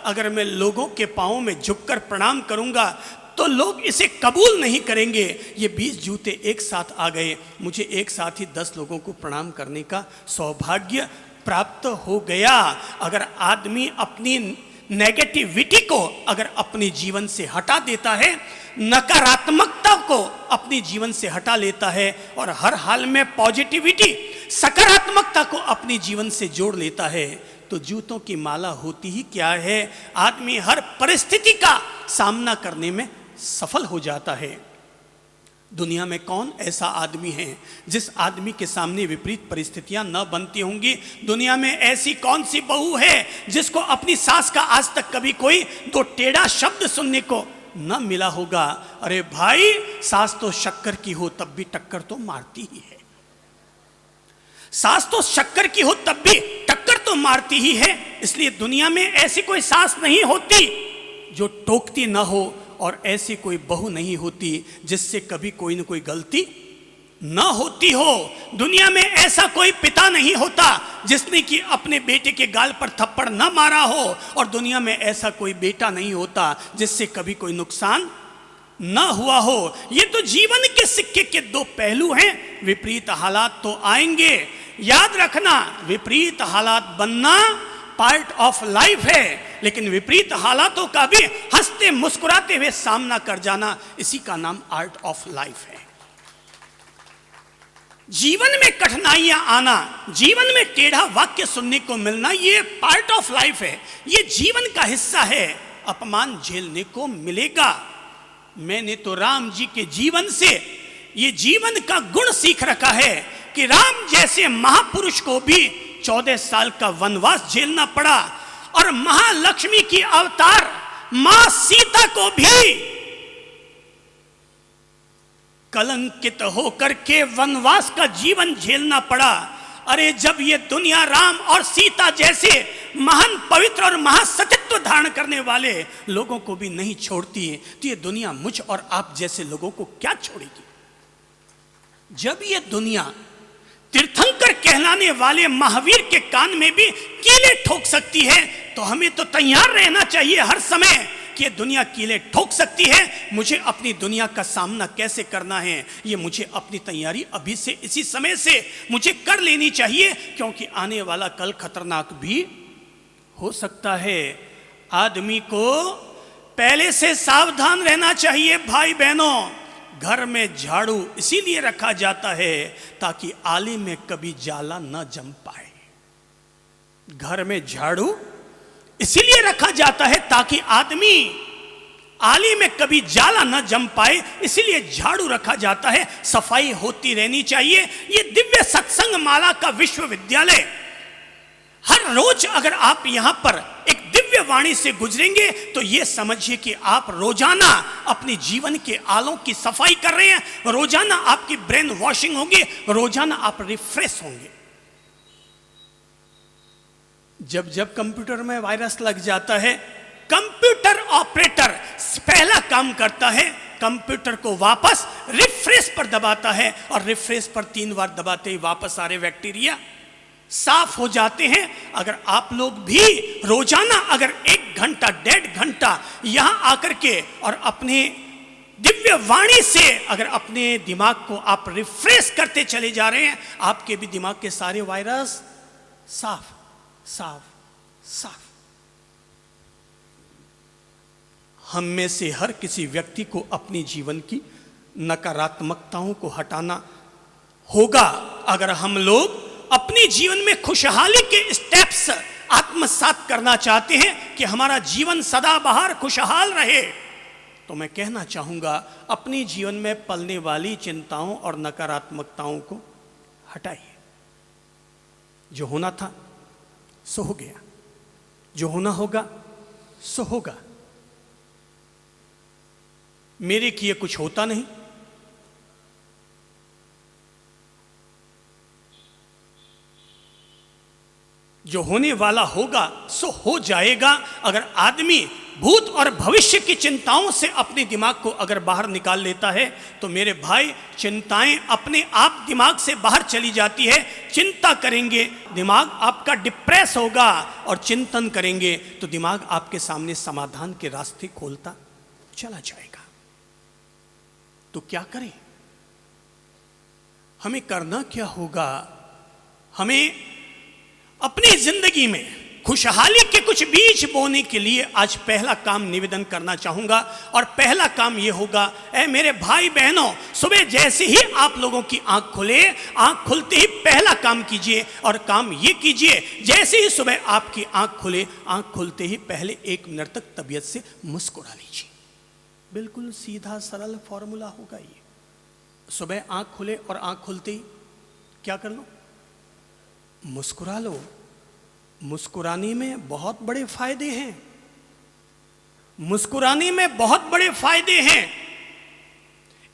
अगर मैं लोगों के पांवों में झुककर प्रणाम करूंगा तो लोग इसे कबूल नहीं करेंगे। ये 20 जूते एक साथ आ गए, मुझे एक साथ ही 10 लोगों को प्रणाम करने का सौभाग्य प्राप्त हो गया। अगर आदमी अपनी नेगेटिविटी को अगर अपने जीवन से हटा देता है, नकारात्मकता को अपने जीवन से हटा लेता है, और हर हाल में पॉजिटिविटी, सकारात्मकता को अपने जीवन से जोड़ लेता है, तो जूतों की माला होती ही क्या है? आदमी हर परिस्थिति का सामना करने में सफल हो जाता है। दुनिया में कौन ऐसा आदमी है जिस आदमी के सामने विपरीत परिस्थितियां न बनती होंगी? दुनिया में ऐसी कौन सी बहू है जिसको अपनी सास का आज तक कभी कोई 2 टेढ़ा शब्द सुनने को न मिला होगा? अरे भाई, सास तो शक्कर की हो तब भी टक्कर तो मारती ही है। सास तो शक्कर की हो तब भी टक्कर तो मारती ही है। इसलिए दुनिया में ऐसी कोई सास नहीं होती जो टोकती ना हो, और ऐसी कोई बहू नहीं होती जिससे कभी कोई न कोई गलती ना होती हो। दुनिया में ऐसा कोई पिता नहीं होता जिसने कि अपने बेटे के गाल पर थप्पड़ ना मारा हो, और दुनिया में ऐसा कोई बेटा नहीं होता जिससे कभी कोई नुकसान ना हुआ हो। ये तो जीवन के सिक्के के दो पहलू हैं। विपरीत हालात तो आएंगे, याद रखना, विपरीत हालात बनना पार्ट ऑफ लाइफ है, लेकिन विपरीत हालातों का भी हंसते मुस्कुराते हुए सामना कर जाना, इसी का नाम आर्ट ऑफ लाइफ है। जीवन में कठिनाइयां आना, जीवन में टेढ़ा वाक्य सुनने को मिलना, ये पार्ट ऑफ लाइफ है, ये जीवन का हिस्सा है। अपमान झेलने को मिलेगा। मैंने तो राम जी के जीवन से ये जीवन का गुण सीख रखा है कि राम जैसे महापुरुष को भी 14 साल का वनवास झेलना पड़ा, और महालक्ष्मी की अवतार मां सीता को भी कलंकित होकर के वनवास का जीवन झेलना पड़ा। अरे जब ये दुनिया राम और सीता जैसे महान पवित्र और महासतित्व धारण करने वाले लोगों को भी नहीं छोड़ती है, तो ये दुनिया मुझ और आप जैसे लोगों को क्या छोड़ेगी? जब ये दुनिया तीर्थंकर कहलाने वाले महावीर के कान में भी कीले ठोक सकती है, तो हमें तो तैयार रहना चाहिए हर समय कि ये दुनिया कीले ठोक सकती है। मुझे अपनी दुनिया का सामना कैसे करना है, ये मुझे अपनी तैयारी अभी से, इसी समय से मुझे कर लेनी चाहिए, क्योंकि आने वाला कल खतरनाक भी हो सकता है। आदमी को पहले से सावधान रहना चाहिए। भाई बहनों, घर में झाड़ू इसीलिए रखा जाता है ताकि आले में कभी जाला न जम पाए। घर में झाड़ू इसीलिए रखा जाता है ताकि आदमी आले में कभी जाला न जम पाए, इसीलिए झाड़ू रखा जाता है। सफाई होती रहनी चाहिए। ये दिव्य सत्संग माला का विश्वविद्यालय, हर रोज अगर आप यहां पर एक दिव्य वाणी से गुजरेंगे तो ये समझिए कि आप रोजाना अपने जीवन के आलों की सफाई कर रहे हैं, रोजाना आपकी ब्रेन वॉशिंग होगी, रोजाना आप रिफ्रेश होंगे। जब जब कंप्यूटर में वायरस लग जाता है, कंप्यूटर ऑपरेटर पहला काम करता है, कंप्यूटर को वापस रिफ्रेश पर दबाता है, और रिफ्रेश पर 3 बार दबाते ही वापस सारे बैक्टीरिया साफ हो जाते हैं। अगर आप लोग भी रोजाना अगर 1 घंटा 1.5 घंटा यहां आकर के और अपने दिव्य वाणी से अगर अपने दिमाग को आप रिफ्रेश करते चले जा रहे हैं, आपके भी दिमाग के सारे वायरस साफ साफ साफ। हम में से हर किसी व्यक्ति को अपनी जीवन की नकारात्मकताओं को हटाना होगा। अगर हम लोग अपने जीवन में खुशहाली के स्टेप्स आत्मसात करना चाहते हैं कि हमारा जीवन सदाबहार खुशहाल रहे, तो मैं कहना चाहूंगा अपने जीवन में पलने वाली चिंताओं और नकारात्मकताओं को हटाइए। जो होना था सो हो गया, जो होना होगा सो होगा। मेरे किए कुछ होता नहीं, जो होने वाला होगा सो हो जाएगा। अगर आदमी भूत और भविष्य की चिंताओं से अपने दिमाग को अगर बाहर निकाल लेता है, तो मेरे भाई चिंताएं अपने आप दिमाग से बाहर चली जाती है। चिंता करेंगे दिमाग आपका डिप्रेस होगा, और चिंतन करेंगे तो दिमाग आपके सामने समाधान के रास्ते खोलता चला जाएगा। तो क्या करें? हमें करना क्या होगा? हमें अपनी जिंदगी में खुशहाली के कुछ बीज बोने के लिए आज पहला काम निवेदन करना चाहूंगा, और पहला काम यह होगा, ऐ मेरे भाई बहनों, सुबह जैसे ही आप लोगों की आंख खुले, आंख खुलते ही पहला काम कीजिए, और काम ये कीजिए, जैसे ही सुबह आपकी आंख खुले, आंख खुलते ही पहले 1 मिनट तक तबीयत से मुस्कुरा लीजिए। बिल्कुल सीधा सरल फॉर्मूला होगा ये। सुबह आंख खुले और आंख खुलते ही क्या कर लो? मुस्कुरा लो। मुस्कुराने में बहुत बड़े फायदे हैं। मुस्कुराने में बहुत बड़े फायदे हैं।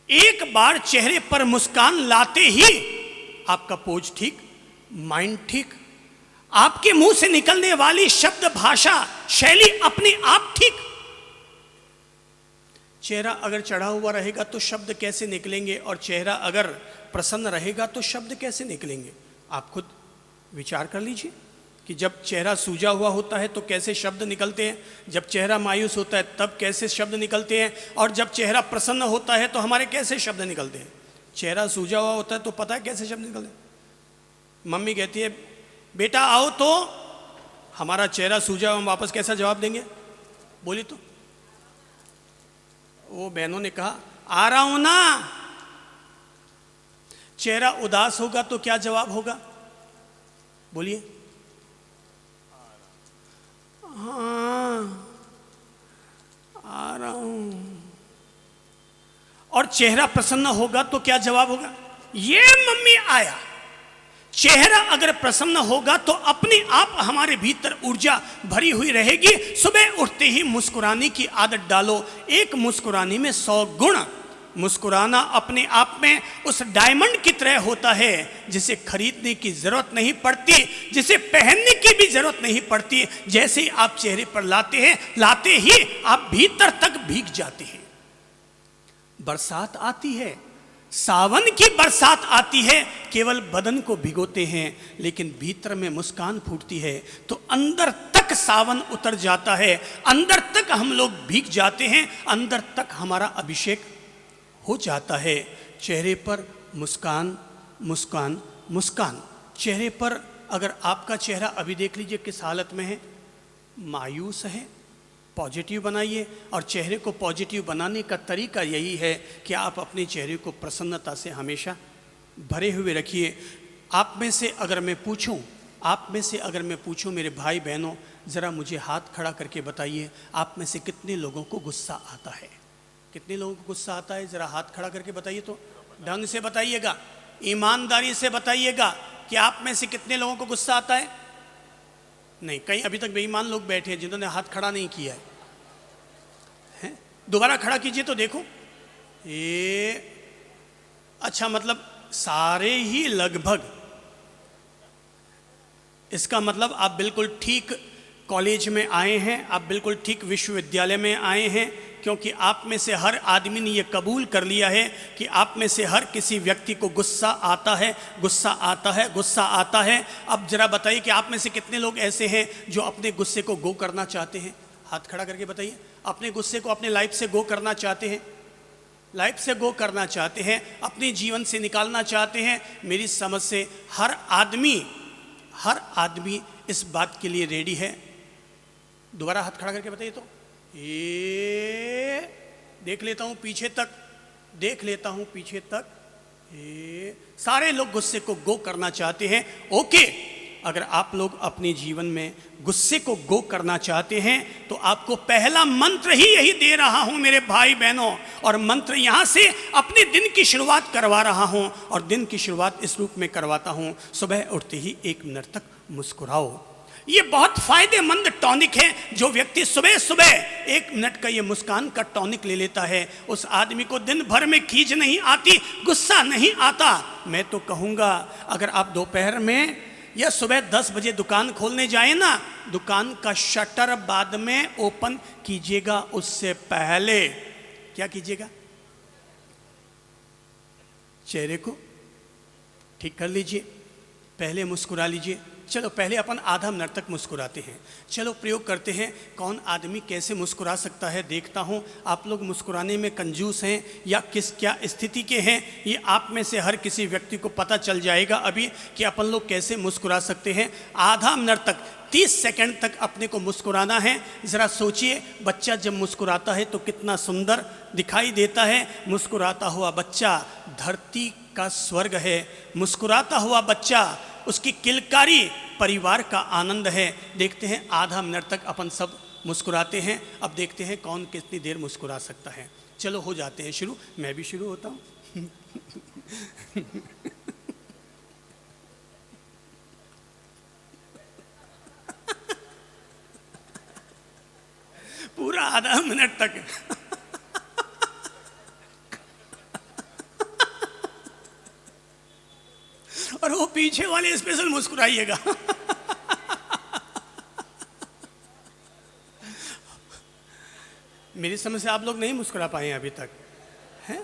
एक बार चेहरे पर मुस्कान लाते ही आपका पोज ठीक माइंड ठीक, आपके मुंह से निकलने वाली शब्द भाषा शैली अपने आप ठीक। चेहरा अगर चढ़ा हुआ रहेगा तो शब्द कैसे निकलेंगे, और चेहरा अगर प्रसन्न रहेगा तो शब्द कैसे निकलेंगे? आप खुद विचार कर लीजिए कि जब चेहरा सूजा हुआ होता है तो कैसे शब्द निकलते हैं, जब चेहरा मायूस होता है तब कैसे शब्द निकलते हैं, और जब चेहरा प्रसन्न होता है तो हमारे कैसे शब्द निकलते हैं। चेहरा सूजा हुआ होता है तो पता है कैसे शब्द निकलते हैं। मम्मी कहती है बेटा आओ, तो हमारा चेहरा सूजा हुआ, हम वापस कैसा जवाब देंगे? बोली तो वो बहनों ने कहा आ रहा हूं ना। चेहरा उदास होगा तो क्या जवाब होगा? बोलिए। हाँ आ रहा हूं। और चेहरा प्रसन्न होगा तो क्या जवाब होगा? ये मम्मी आया। चेहरा अगर प्रसन्न होगा तो अपने आप हमारे भीतर ऊर्जा भरी हुई रहेगी। सुबह उठते ही मुस्कुराने की आदत डालो। एक मुस्कुराने में 100 गुण। मुस्कुराना अपने आप में उस डायमंड की तरह होता है जिसे खरीदने की जरूरत नहीं पड़ती, जिसे पहनने की भी जरूरत नहीं पड़ती। जैसे ही आप चेहरे पर लाते हैं, लाते ही आप भीतर तक भीग जाते हैं। बरसात आती है, सावन की बरसात आती है, केवल बदन को भिगोते हैं, लेकिन भीतर में मुस्कान फूटती है तो अंदर तक सावन उतर जाता है, अंदर तक हम लोग भीग जाते हैं, अंदर तक हमारा अभिषेक हो जाता है। चेहरे पर मुस्कान मुस्कान मुस्कान। चेहरे पर अगर आपका चेहरा अभी देख लीजिए किस हालत में है, मायूस है, पॉजिटिव बनाइए। और चेहरे को पॉजिटिव बनाने का तरीका यही है कि आप अपने चेहरे को प्रसन्नता से हमेशा भरे हुए रखिए। आप में से अगर मैं पूछूं मेरे भाई बहनों, ज़रा मुझे हाथ खड़ा करके बताइए, आप में से कितने लोगों को गुस्सा आता है? कितने लोगों को गुस्सा आता है? ज़रा हाथ खड़ा करके बताइए। तो ढंग से बताइएगा, ईमानदारी से बताइएगा कि आप में से कितने लोगों को गुस्सा आता है। नहीं, कहीं अभी तक बेईमान लोग बैठे हैं जिन्होंने हाथ खड़ा नहीं किया है। दोबारा खड़ा कीजिए तो देखो। अच्छा, मतलब सारे ही लगभग। इसका मतलब आप बिल्कुल ठीक कॉलेज में आए हैं, आप बिल्कुल ठीक विश्वविद्यालय में आए हैं, क्योंकि आप में से हर आदमी ने यह कबूल कर लिया है कि आप में से हर किसी व्यक्ति को गुस्सा आता है, गुस्सा आता है, गुस्सा आता है। अब जरा बताइए कि आप में से कितने लोग ऐसे हैं जो अपने गुस्से को गो करना चाहते हैं? हाथ खड़ा करके बताइए। अपने गुस्से को अपने लाइफ से गो करना चाहते हैं, लाइफ से गो करना चाहते हैं, अपने जीवन से निकालना चाहते हैं। मेरी समझ से हर आदमी इस बात के लिए रेडी है। दोबारा हाथ खड़ा करके बताइए तो। देख लेता हूं पीछे तक, सारे लोग गुस्से को गो करना चाहते हैं। ओके, अगर आप लोग अपने जीवन में गुस्से को गो करना चाहते हैं तो आपको पहला मंत्र ही यही दे रहा हूं मेरे भाई बहनों। और मंत्र यहां से अपने दिन की शुरुआत करवा रहा हूं, और दिन की शुरुआत इस रूप में करवाता हूं, सुबह उठते ही 1 मिनट तक मुस्कुराओ। ये बहुत फायदेमंद टॉनिक है। जो व्यक्ति सुबह सुबह 1 मिनट का ये मुस्कान का टॉनिक ले लेता है, उस आदमी को दिन भर में खींच नहीं आती, गुस्सा नहीं आता। मैं तो कहूँगा अगर आप दोपहर में या सुबह 10 बजे दुकान खोलने जाए ना, दुकान का शटर बाद में ओपन कीजिएगा, उससे पहले क्या कीजिएगा? चेहरे को ठीक कर लीजिए, पहले मुस्कुरा लीजिए। चलो पहले अपन आधा मिनट तक मुस्कुराते हैं। चलो प्रयोग करते हैं, कौन आदमी कैसे मुस्कुरा सकता है देखता हूँ। आप लोग मुस्कुराने में कंजूस हैं या क्या स्थिति के हैं, ये आप में से हर किसी व्यक्ति को पता चल जाएगा अभी कि अपन लोग कैसे मुस्कुरा सकते हैं। आधा मिनट तक 30 सेकंड तक अपने को मुस्कुराना है। ज़रा सोचिए, बच्चा जब मुस्कुराता है तो कितना सुंदर दिखाई देता है। मुस्कुराता हुआ बच्चा धरती का स्वर्ग है। मुस्कुराता हुआ बच्चा, उसकी किलकारी परिवार का आनंद है। देखते हैं आधा मिनट तक अपन सब मुस्कुराते हैं। अब देखते हैं कौन कितनी देर मुस्कुरा सकता है। चलो हो जाते हैं शुरू, मैं भी शुरू होता हूँ। पूरा आधा मिनट तक और और वो पीछे वाले स्पेशल मुस्कुराइएगा। मेरी समझ से आप लोग नहीं मुस्कुरा पाए हैं अभी तक, हैं?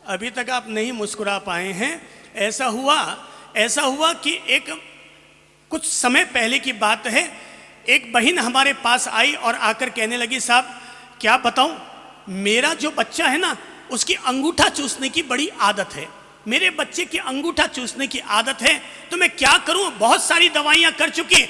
अभी तक आप नहीं मुस्कुरा पाए हैं। ऐसा हुआ कि एक कुछ समय पहले की बात है, एक बहन हमारे पास आई और आकर कहने लगी, साहब क्या बताऊं, मेरा जो बच्चा है ना उसकी अंगूठा चूसने की बड़ी आदत है, मेरे बच्चे की अंगूठा चूसने की आदत है, तो मैं क्या करूं, बहुत सारी दवाइयां कर चुकी,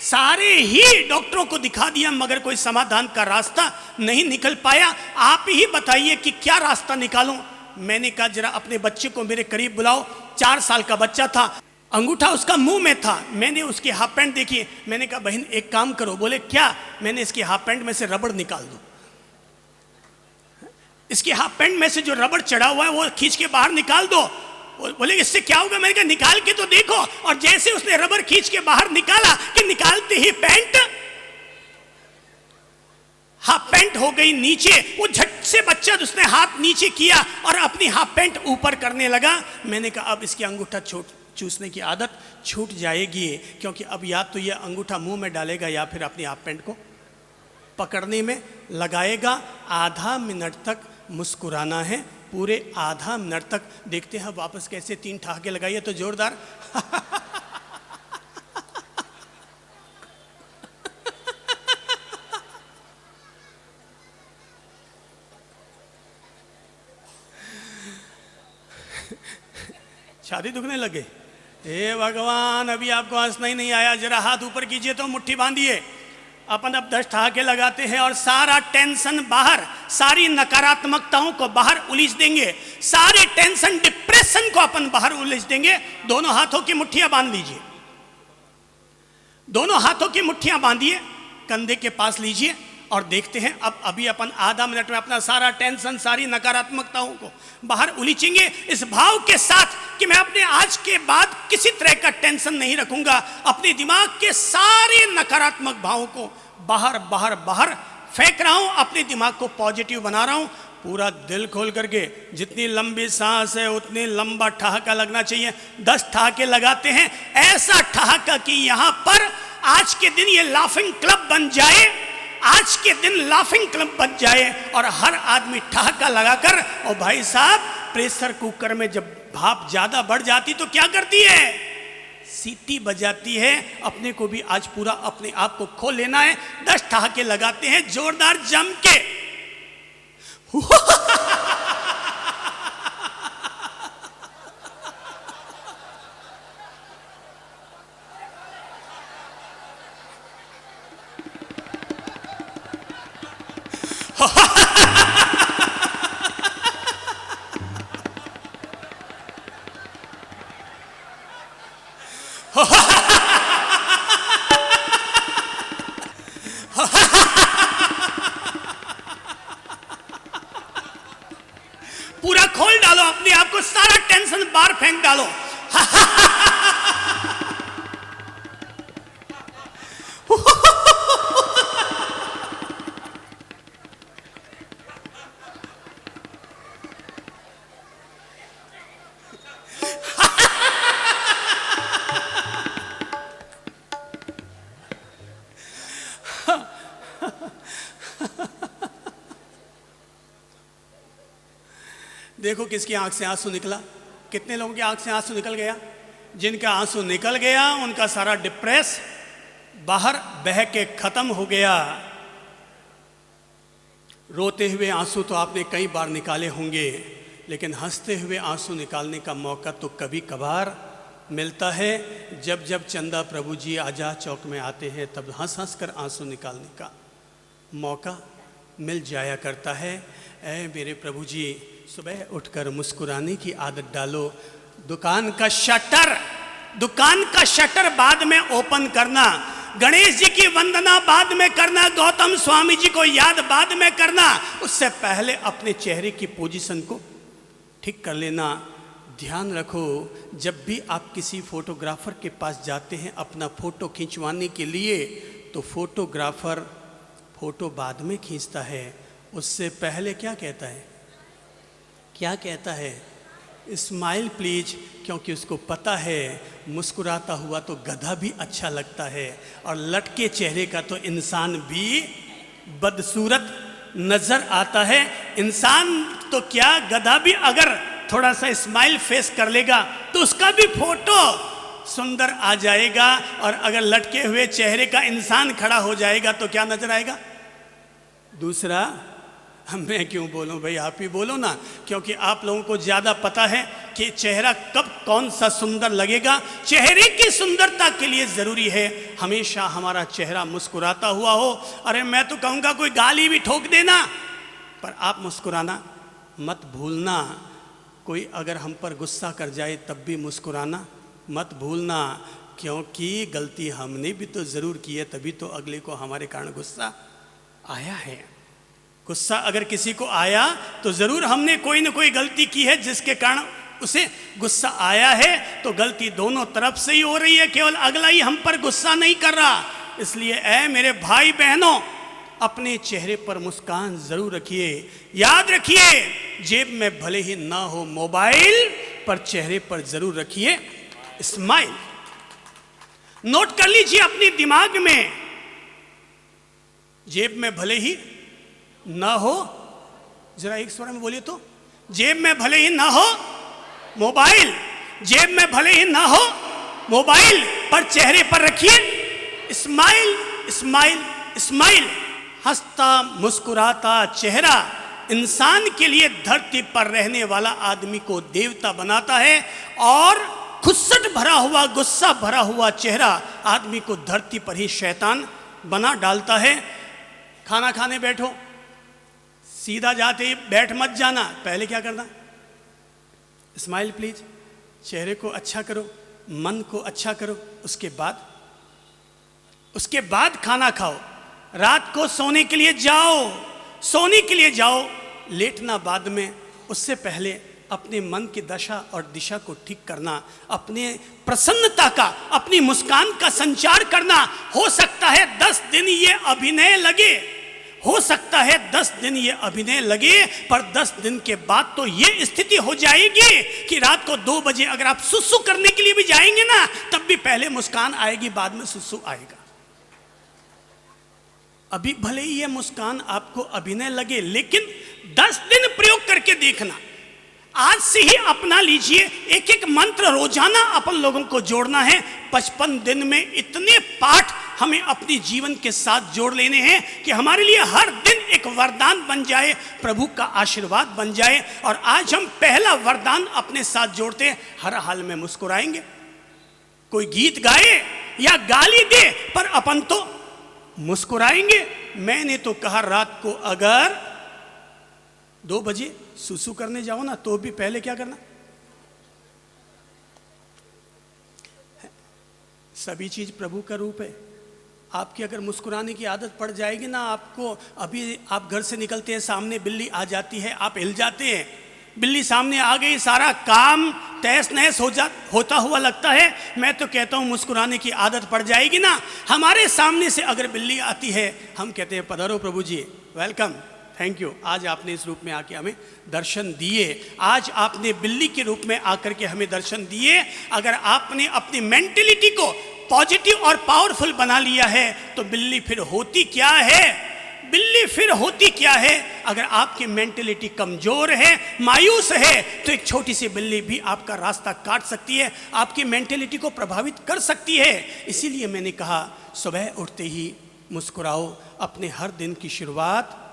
सारे ही डॉक्टरों को दिखा दिया, मगर कोई समाधान का रास्ता नहीं निकल पाया। आप ही बताइए कि क्या रास्ता निकालूं। मैंने कहा जरा अपने बच्चे को मेरे करीब बुलाओ। 4 साल का बच्चा था, अंगूठा उसका मुंह में था। मैंने उसकी हाफ पैंट देखी, मैंने कहा बहन एक काम करो। बोले क्या? मैंने इसकी हाफ पैंट में से रबड़ निकाल दो, इसकी हाफ पैंट में से जो रबड़ चढ़ा हुआ है वो खींच के बाहर निकाल दो। बोले इससे क्या होगा? मैंने कहा निकाल के तो देखो। और जैसे उसने रबड़ खींच के बाहर निकाला कि निकालते ही पैंट, हाफ पैंट हो गई नीचे। वो झट से बच्चा उसने हाथ नीचे किया और अपनी हाफ पैंट ऊपर करने लगा। मैंने कहा अब इसकी अंगूठा चूसने की आदत छूट जाएगी, क्योंकि अब या तो ये अंगूठा मुंह में डालेगा या फिर अपनी हाफ पैंट को पकड़ने में लगाएगा। आधा मिनट तक मुस्कुराना है, पूरे आधा मिनट तक। देखते हैं वापस कैसे 3 ठहाके लगाइए तो जोरदार। छाती दुखने लगे। हे भगवान, अभी आपको हंसना ही नहीं आया? जरा हाथ ऊपर कीजिए तो मुट्ठी बांधिए। अपन अब 10 ठहाके लगाते हैं और सारा टेंशन बाहर, सारी नकारात्मकताओं को बाहर उलीच देंगे, सारे टेंशन डिप्रेशन को अपन बाहर उलीच देंगे। दोनों हाथों की मुट्ठियां बांध लीजिए, दोनों हाथों की मुट्ठियां बांधिए, कंधे के पास लीजिए और देखते हैं अब अभी अपन आधा मिनट में अपना सारा टेंशन, सारी नकारात्मकताओं को बाहर उलीचेंगे, इस भाव के साथ कि मैं अपने आज के बाद किसी तरह का टेंशन नहीं रखूंगा। अपने दिमाग के सारे नकारात्मक भावों को बाहर बाहर बाहर फेंक रहा हूं, अपने दिमाग को पॉजिटिव बना रहा हूं। पूरा दिल खोल करके, जितनी लंबी सांस है उतनी लंबा ठहाका लगना चाहिए। 10 ठहाके लगाते हैं, ऐसा ठहाका कि यहां पर आज के दिन ये लाफिंग क्लब बन जाए, आज के दिन लाफिंग क्लब बन जाए और हर आदमी ठहाका लगाकर। और भाई साहब, प्रेशर कुकर में जब भाप ज्यादा बढ़ जाती तो क्या करती है? सीटी बजाती है। अपने को भी आज पूरा अपने आप को खो लेना है। 10 ठहाके लगाते हैं जोरदार जम के। पूरा खोल डालो अपने आप को, सारा टेंशन बाहर फेंक डालो। देखो किसकी आंख से आंसू निकला। कितने लोगों की आंख से आंसू निकल गया? जिनका आंसू निकल गया उनका सारा डिप्रेस बाहर बह के खत्म हो गया। रोते हुए आंसू तो आपने कई बार निकाले होंगे, लेकिन हंसते हुए आंसू निकालने का मौका तो कभी कभार मिलता है। जब जब चंदा प्रभु जी आजा चौक में आते हैं तब हंस हंस कर आंसू निकालने का मौका मिल जाया करता है। ऐ मेरे प्रभु जी, सुबह उठकर मुस्कुराने की आदत डालो। दुकान का शटर बाद में ओपन करना, गणेश जी की वंदना बाद में करना, गौतम स्वामी जी को याद बाद में करना, उससे पहले अपने चेहरे की पोजीशन को ठीक कर लेना। ध्यान रखो, जब भी आप किसी फोटोग्राफर के पास जाते हैं अपना फोटो खिंचवाने के लिए, तो फोटोग्राफर फोटो बाद में खींचता है, उससे पहले क्या कहता है? क्या कहता है? स्माइल प्लीज, क्योंकि उसको पता है मुस्कुराता हुआ तो गधा भी अच्छा लगता है और लटके चेहरे का तो इंसान भी बदसूरत नजर आता है। इंसान तो क्या, गधा भी अगर थोड़ा सा स्माइल फेस कर लेगा तो उसका भी फोटो सुंदर आ जाएगा, और अगर लटके हुए चेहरे का इंसान खड़ा हो जाएगा तो क्या नजर आएगा? दूसरा, मैं क्यों बोलूं भाई, आप ही बोलो ना, क्योंकि आप लोगों को ज़्यादा पता है कि चेहरा कब कौन सा सुंदर लगेगा। चेहरे की सुंदरता के लिए ज़रूरी है हमेशा हमारा चेहरा मुस्कुराता हुआ हो। अरे मैं तो कहूँगा कोई गाली भी ठोक देना, पर आप मुस्कुराना मत भूलना। कोई अगर हम पर गुस्सा कर जाए तब भी मुस्कुराना मत भूलना, क्योंकि गलती हमने भी तो ज़रूर की है, तभी तो अगले को हमारे कारण गुस्सा आया है। गुस्सा अगर किसी को आया तो ज़रूर हमने कोई ना कोई गलती की है जिसके कारण उसे गुस्सा आया है। तो गलती दोनों तरफ से ही हो रही है, केवल अगला ही हम पर गुस्सा नहीं कर रहा। इसलिए ऐ मेरे भाई बहनों, अपने चेहरे पर मुस्कान ज़रूर रखिए। याद रखिए, जेब में भले ही ना हो मोबाइल, पर चेहरे पर ज़रूर रखिए स्माइल। नोट कर लीजिए अपने दिमाग में, जेब में भले ही ना हो, जरा एक स्वर में बोलिए तो, जेब में भले ही ना हो मोबाइल, जेब में भले ही ना हो मोबाइल, पर चेहरे पर रखिए स्माइल स्माइल स्माइल। हंसता मुस्कुराता चेहरा इंसान के लिए धरती पर रहने वाला आदमी को देवता बनाता है, और खुस्सट भरा हुआ, गुस्सा भरा हुआ चेहरा आदमी को धरती पर ही शैतान बना डालता है। खाना खाने बैठो, सीधा जाते ही बैठ मत जाना, पहले क्या करना? स्माइल प्लीज, चेहरे को अच्छा करो, मन को अच्छा करो, उसके बाद खाना खाओ। रात को सोने के लिए जाओ, लेटना बाद में। उससे पहले अपने मन की दशा और दिशा को ठीक करना, अपने प्रसन्नता का, अपनी मुस्कान का संचार करना। हो सकता है 10 दिन ये अभिनय लगे, हो सकता है 10 दिन ये अभिनय लगे, पर 10 दिन के बाद तो ये स्थिति हो जाएगी कि रात को 2 बजे अगर आप सुसु करने के लिए भी जाएंगे ना, तब भी पहले मुस्कान आएगी, बाद में सुसु आएगा। अभी भले ही ये मुस्कान आपको अभिनय लगे, लेकिन 10 दिन प्रयोग करके देखना। आज से ही अपना लीजिए, एक एक मंत्र रोजाना अपन लोगों को जोड़ना है। 55 दिन में इतने पाठ हमें अपने जीवन के साथ जोड़ लेने हैं कि हमारे लिए हर दिन एक वरदान बन जाए, प्रभु का आशीर्वाद बन जाए। और आज हम पहला वरदान अपने साथ जोड़ते हैं, हर हाल में मुस्कुराएंगे। कोई गीत गाए या गाली दे, पर अपन तो मुस्कुराएंगे। मैंने तो कहा रात को अगर 2 बजे सुसु करने जाओ ना, तो भी पहले क्या करना? सभी चीज प्रभु का रूप है। आपकी अगर मुस्कुराने की आदत पड़ जाएगी ना, आपको अभी आप घर से निकलते हैं, सामने बिल्ली आ जाती है, आप हिल जाते हैं, बिल्ली सामने आ गई, सारा काम तहस नहस होता हुआ लगता है। मैं तो कहता हूँ मुस्कुराने की आदत पड़ जाएगी ना, हमारे सामने से अगर बिल्ली आती है, हम कहते हैं पधारो प्रभु जी, वेलकम, थैंक यू, आज आपने इस रूप में आके हमें दर्शन दिए, आज आपने बिल्ली के रूप में आकर के हमें दर्शन दिए। अगर आपने अपनी मेंटेलिटी को पॉजिटिव और पावरफुल बना लिया है, तो बिल्ली फिर होती क्या है? बिल्ली फिर होती क्या है? अगर आपकी मेंटेलिटी कमजोर है, मायूस है, तो एक छोटी सी बिल्ली भी आपका रास्ता काट सकती है, आपकी मेंटेलिटी को प्रभावित कर सकती है। इसीलिए मैंने कहा सुबह उठते ही मुस्कुराओ, अपने हर दिन की शुरुआत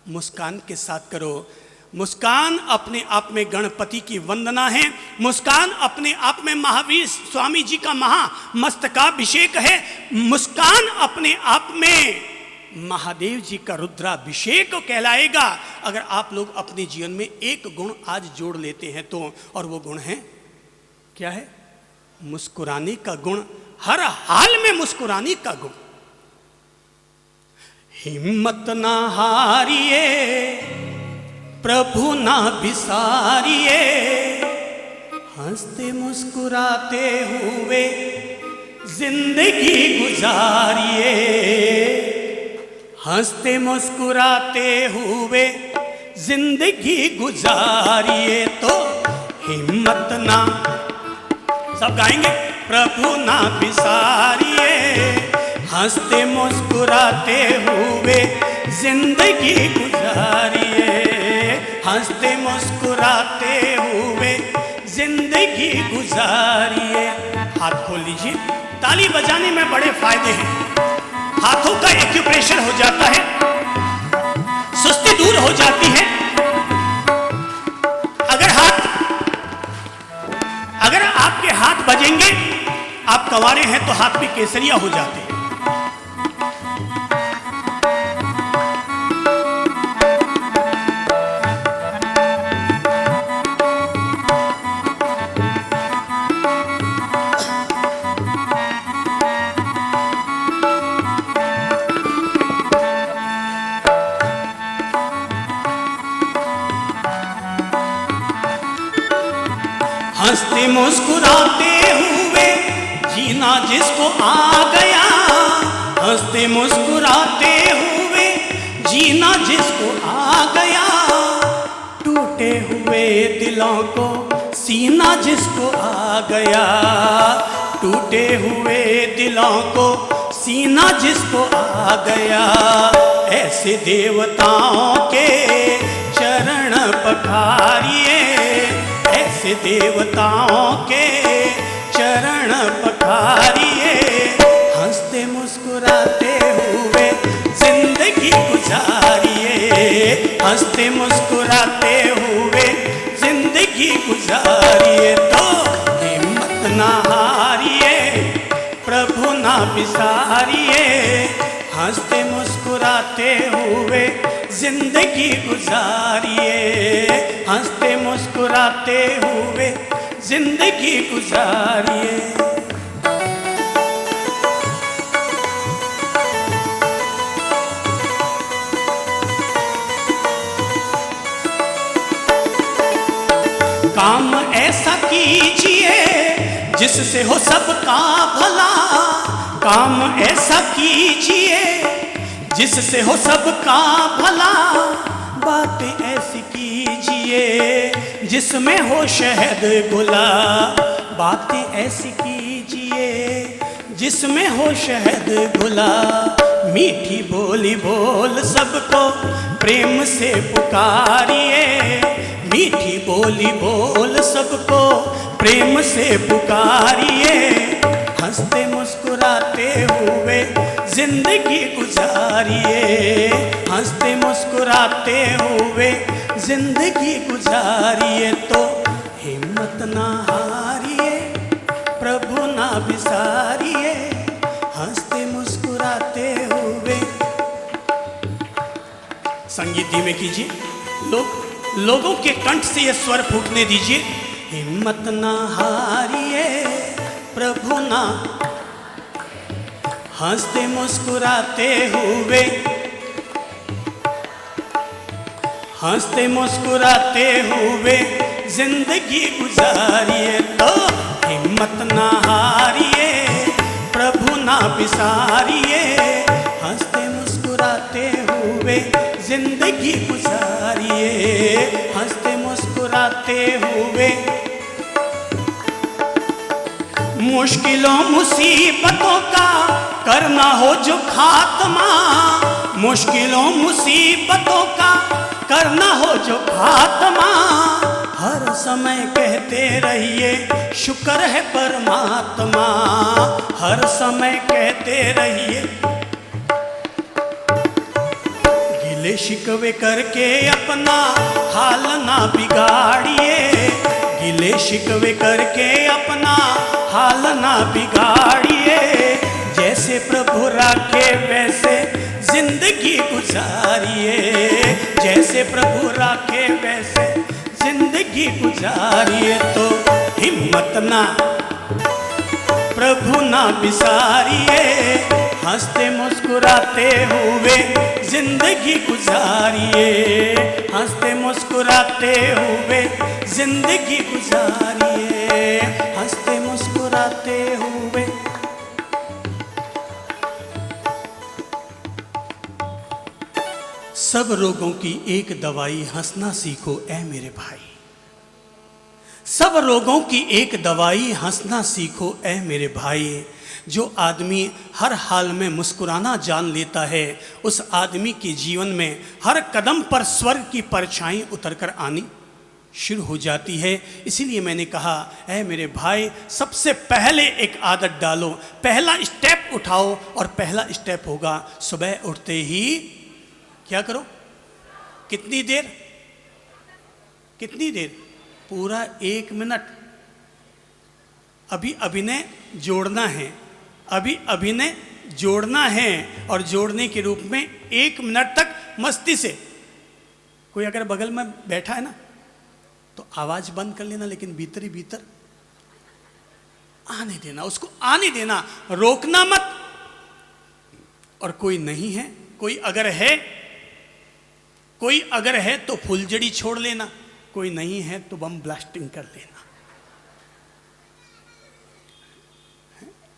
मुस्कान के साथ करो। मुस्कान अपने आप में गणपति की वंदना है, मुस्कान अपने आप में महावीर स्वामी जी का महामस्तकाभिषेक है, मुस्कान अपने आप में महादेव जी का रुद्राभिषेक कहलाएगा। अगर आप लोग अपने जीवन में एक गुण आज जोड़ लेते हैं तो, और वो गुण है क्या है? मुस्कुराने का गुण, हर हाल में मुस्कुराने का गुण। हिम्मत ना हारिए, प्रभु ना बिसारिए, हंसते मुस्कुराते हुए जिंदगी गुजारिए, हंसते मुस्कुराते हुए जिंदगी गुजारिए। तो हिम्मत ना, सब गाएंगे। प्रभु ना बिसारिए, हंसते मुस्कुराते हुए जिंदगी गुजारिए, हंसते मुस्कुराते हुए जिंदगी गुजारिए। हाथ खोल लीजिए। ताली बजाने में बड़े फायदे हैं। हाथों का एक्यूप्रेशर हो जाता है, सुस्ती दूर हो जाती है। अगर आपके हाथ बजेंगे, आप कंवारे हैं तो हाथ भी केसरिया हो जाते हैं। हंसते मुस्कुराते हुए जीना जिसको आ गया, हंसते मुस्कुराते हुए जीना जिसको आ गया, टूटे हुए दिलों को सीना जिसको आ गया, टूटे हुए दिलों को सीना जिसको आ गया। ऐसे देवताओं के चरण पखारिए, ऐसे देवताओं के चरण पखारिए, हंसते मुस्कुराते हुए जिंदगी गुजारिए, हंसते मुस्कुराते हुए जिंदगी गुजारिए। तो हिम्मत ना हारिए, प्रभु ना बिसारिए, हंसते मुस्कुराते हुए जिंदगी गुजारिए, हंसते मुस्कुराते हुए जिंदगी गुजारिए। काम ऐसा कीजिए जिससे हो सबका भला, काम ऐसा कीजिए जिससे हो सबका भला, बातें ऐसी कीजिए जिसमें हो शहद घुला, बातें ऐसी कीजिए जिसमें हो शहद घुला। मीठी बोली बोल सबको प्रेम से पुकारिए, मीठी बोली बोल सबको प्रेम से पुकारिए, हंसते मुस्कुराते हुए जिंदगी गुजारिए, हंसते मुस्कुराते हुए जिंदगी गुजारिए। तो हिम्मत ना हारिए, प्रभु ना बिसारिए, हंसते मुस्कुराते हुए। संगीत धीमे कीजिए, लोगों के कंठ से ये स्वर फूटने दीजिए। हिम्मत ना हारिए, प्रभु ना, हंसते मुस्कुराते हुए, हंसते मुस्कुराते हुए जिंदगी गुजारिए। तो हिम्मत ना हारिए, प्रभु ना बिसारिए, हंसते मुस्कुराते हुए जिंदगी गुजारिए, हंसते मुस्कुराते हुए। मुश्किलों मुसीबतों का करना हो जो खात्मा, मुश्किलों मुसीबतों का करना हो जो खात्मा, हर समय कहते रहिए शुक्र है परमात्मा, हर समय कहते रहिए। गिले शिकवे करके अपना हाल ना बिगाड़िए, गिले शिकवे करके अपना हाल ना बिगाड़िए, जैसे प्रभु राखे वैसे जिंदगी गुजारिए, जैसे प्रभु राखे वैसे जिंदगी गुजारिए। तो हिम्मत ना, प्रभु ना बिसारिए, हंसते मुस्कुराते हुए जिंदगी गुजारिए, हंसते मुस्कुराते हुए जिंदगी गुजारिए, हंसते मुस्कुराते हुए। सब रोगों की एक दवाई, हंसना सीखो ऐ मेरे भाई। सब रोगों की एक दवाई, हंसना सीखो ऐ मेरे भाई। जो आदमी हर हाल में मुस्कुराना जान लेता है, उस आदमी के जीवन में हर कदम पर स्वर्ग की परछाई उतरकर आनी शुरू हो जाती है। इसीलिए मैंने कहा, ऐ मेरे भाई, सबसे पहले एक आदत डालो, पहला स्टेप उठाओ। और पहला स्टेप होगा सुबह उठते ही क्या करो? कितनी देर? कितनी देर? पूरा 1 मिनट। अभी अभिनय जोड़ना है, अभी अभिनय जोड़ना है। और जोड़ने के रूप में 1 मिनट तक मस्ती से, कोई अगर बगल में बैठा है ना तो आवाज बंद कर लेना, लेकिन भीतर ही भीतर आने देना, उसको आने देना, रोकना मत। और कोई नहीं है, कोई अगर है तो फुलझड़ी छोड़ लेना, कोई नहीं है तो बम ब्लास्टिंग कर लेना।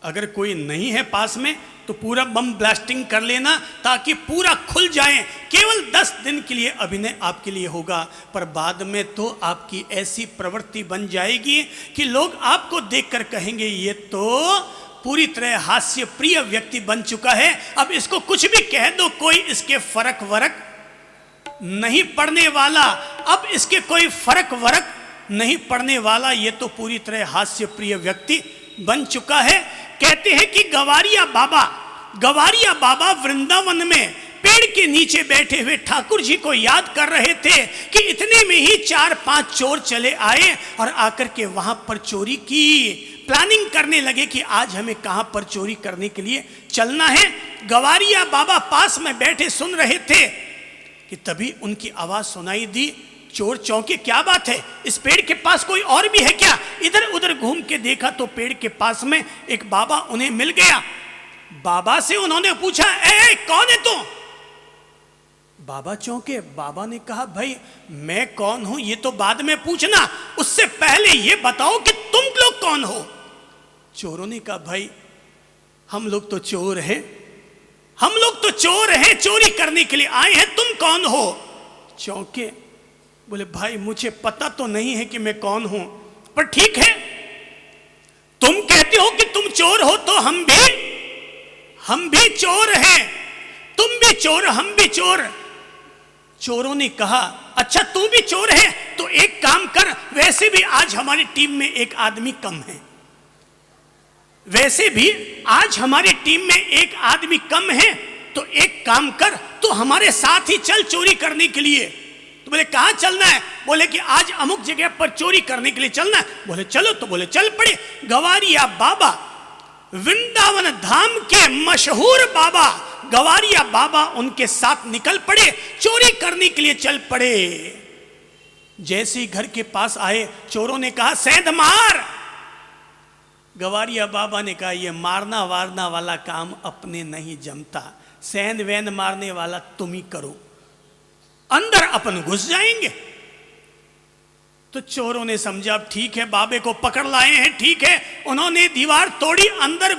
अगर कोई नहीं है पास में तो पूरा बम ब्लास्टिंग कर लेना, ताकि पूरा खुल जाए। केवल 10 दिन के लिए अभिनय आपके लिए होगा, पर बाद में तो आपकी ऐसी प्रवृत्ति बन जाएगी कि लोग आपको देखकर कहेंगे, ये तो पूरी तरह हास्य प्रिय व्यक्ति बन चुका है, अब इसको कुछ भी कह दो, कोई इसके फर्क वरक नहीं पड़ने वाला। अब इसके कोई फर्क वरक नहीं पड़ने वाला, ये तो पूरी तरह हास्य प्रिय व्यक्ति बन चुका है। कहते हैं कि गवारिया बाबा वृंदावन में पेड़ के नीचे बैठे हुए ठाकुर जी को याद कर रहे थे कि इतने में ही 4-5 चोर चले आए और आकर के वहां पर चोरी की प्लानिंग करने लगे कि आज हमें कहां पर चोरी करने के लिए चलना है। गवारिया बाबा पास में बैठे सुन रहे थे कि तभी उनकी आवाज सुनाई दी, चोर चौंके, क्या बात है, इस पेड़ के पास कोई और भी है क्या? इधर उधर घूम के देखा तो पेड़ के पास में एक बाबा उन्हें मिल गया। बाबा से उन्होंने पूछा, ए कौन है तू? बाबा चौंके। बाबा ने कहा, भाई मैं कौन हूं ये तो बाद में पूछना, उससे पहले ये बताओ कि तुम लोग कौन हो? चोरों ने कहा, भाई हम लोग तो चोर हैं, हम लोग तो चोर हैं, चोरी करने के लिए आए हैं, तुम कौन हो? चौंके, बोले भाई मुझे पता तो नहीं है कि मैं कौन हूं, पर ठीक है, तुम कहते हो कि तुम चोर हो तो हम भी चोर हैं, तुम भी चोर, हम भी चोर। चोरों ने कहा, अच्छा तू भी चोर है तो एक काम कर, वैसे भी आज हमारी टीम में एक आदमी कम है, वैसे भी आज हमारी टीम में एक आदमी कम है, तो एक काम कर, तो हमारे साथ ही चल चोरी करने के लिए। तो बोले कहां चलना है? बोले कि आज अमुक जगह पर चोरी करने के लिए चलना है। बोले चलो, तो बोले चल पड़े। गवारिया बाबा, वृंदावन धाम के मशहूर बाबा गवारिया बाबा उनके साथ निकल पड़े, चोरी करने के लिए चल पड़े। जैसे ही घर के पास आए, चोरों ने कहा, सेंध मार। गवारिया बाबा ने कहा, ये मारना वारना वाला काम अपने नहीं जमता, सेंध वैंध मारने वाला तुम ही करो, अंदर अपन घुस जाएंगे। तो चोरों ने समझा, ठीक है, बाबे को पकड़ लाए हैं, ठीक है। उन्होंने दीवार तोड़ी, अंदर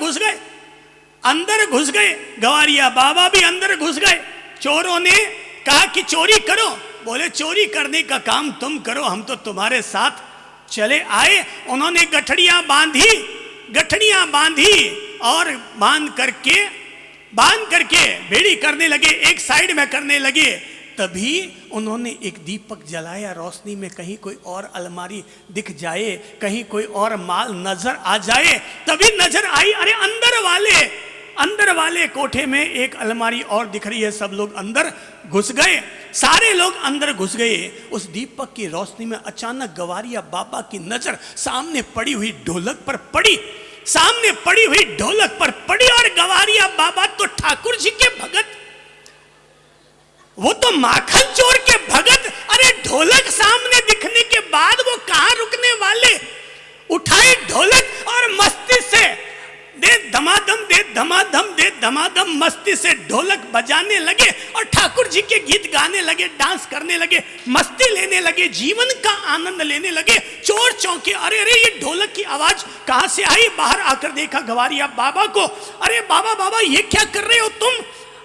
घुस गए, गवारिया बाबा भी अंदर घुस गए। चोरों ने कहा कि चोरी करो। बोले चोरी करने का काम तुम करो, हम तो तुम्हारे साथ चले आए। उन्होंने गठड़ियां बांधी और बांध करके बेड़ी करने लगे, एक साइड में करने लगे। तभी उन्होंने एक दीपक जलाया, रोशनी में कहीं कोई और अलमारी दिख जाए, कहीं कोई और माल नजर आ जाए। तभी नजर आई, अरे अंदर वाले कोठे में एक अलमारी और दिख रही है। सब लोग अंदर घुस गए, सारे लोग अंदर घुस गए। उस दीपक की रोशनी में अचानक गवारिया बाबा की नजर सामने पड़ी हुई ढोलक पर पड़ी, और गवारिया बाबा तो ठाकुर जी के भगत, वो तो माखन चोर के भगत। अरे ढोलक सामने दिखने के बाद वो कहां रुकने वाले? उठाई ढोलक और मस्ती से दे धमाधम मस्ती से ढोलक बजाने लगे और ठाकुर जी के गीत गाने लगे, डांस करने लगे, मस्ती लेने लगे, जीवन का आनंद लेने लगे। चोर चौंके, अरे ये ढोलक की आवाज कहां से आई? बाहर आकर देखा गवारिया बाबा को। अरे बाबा ये क्या कर रहे हो तुम?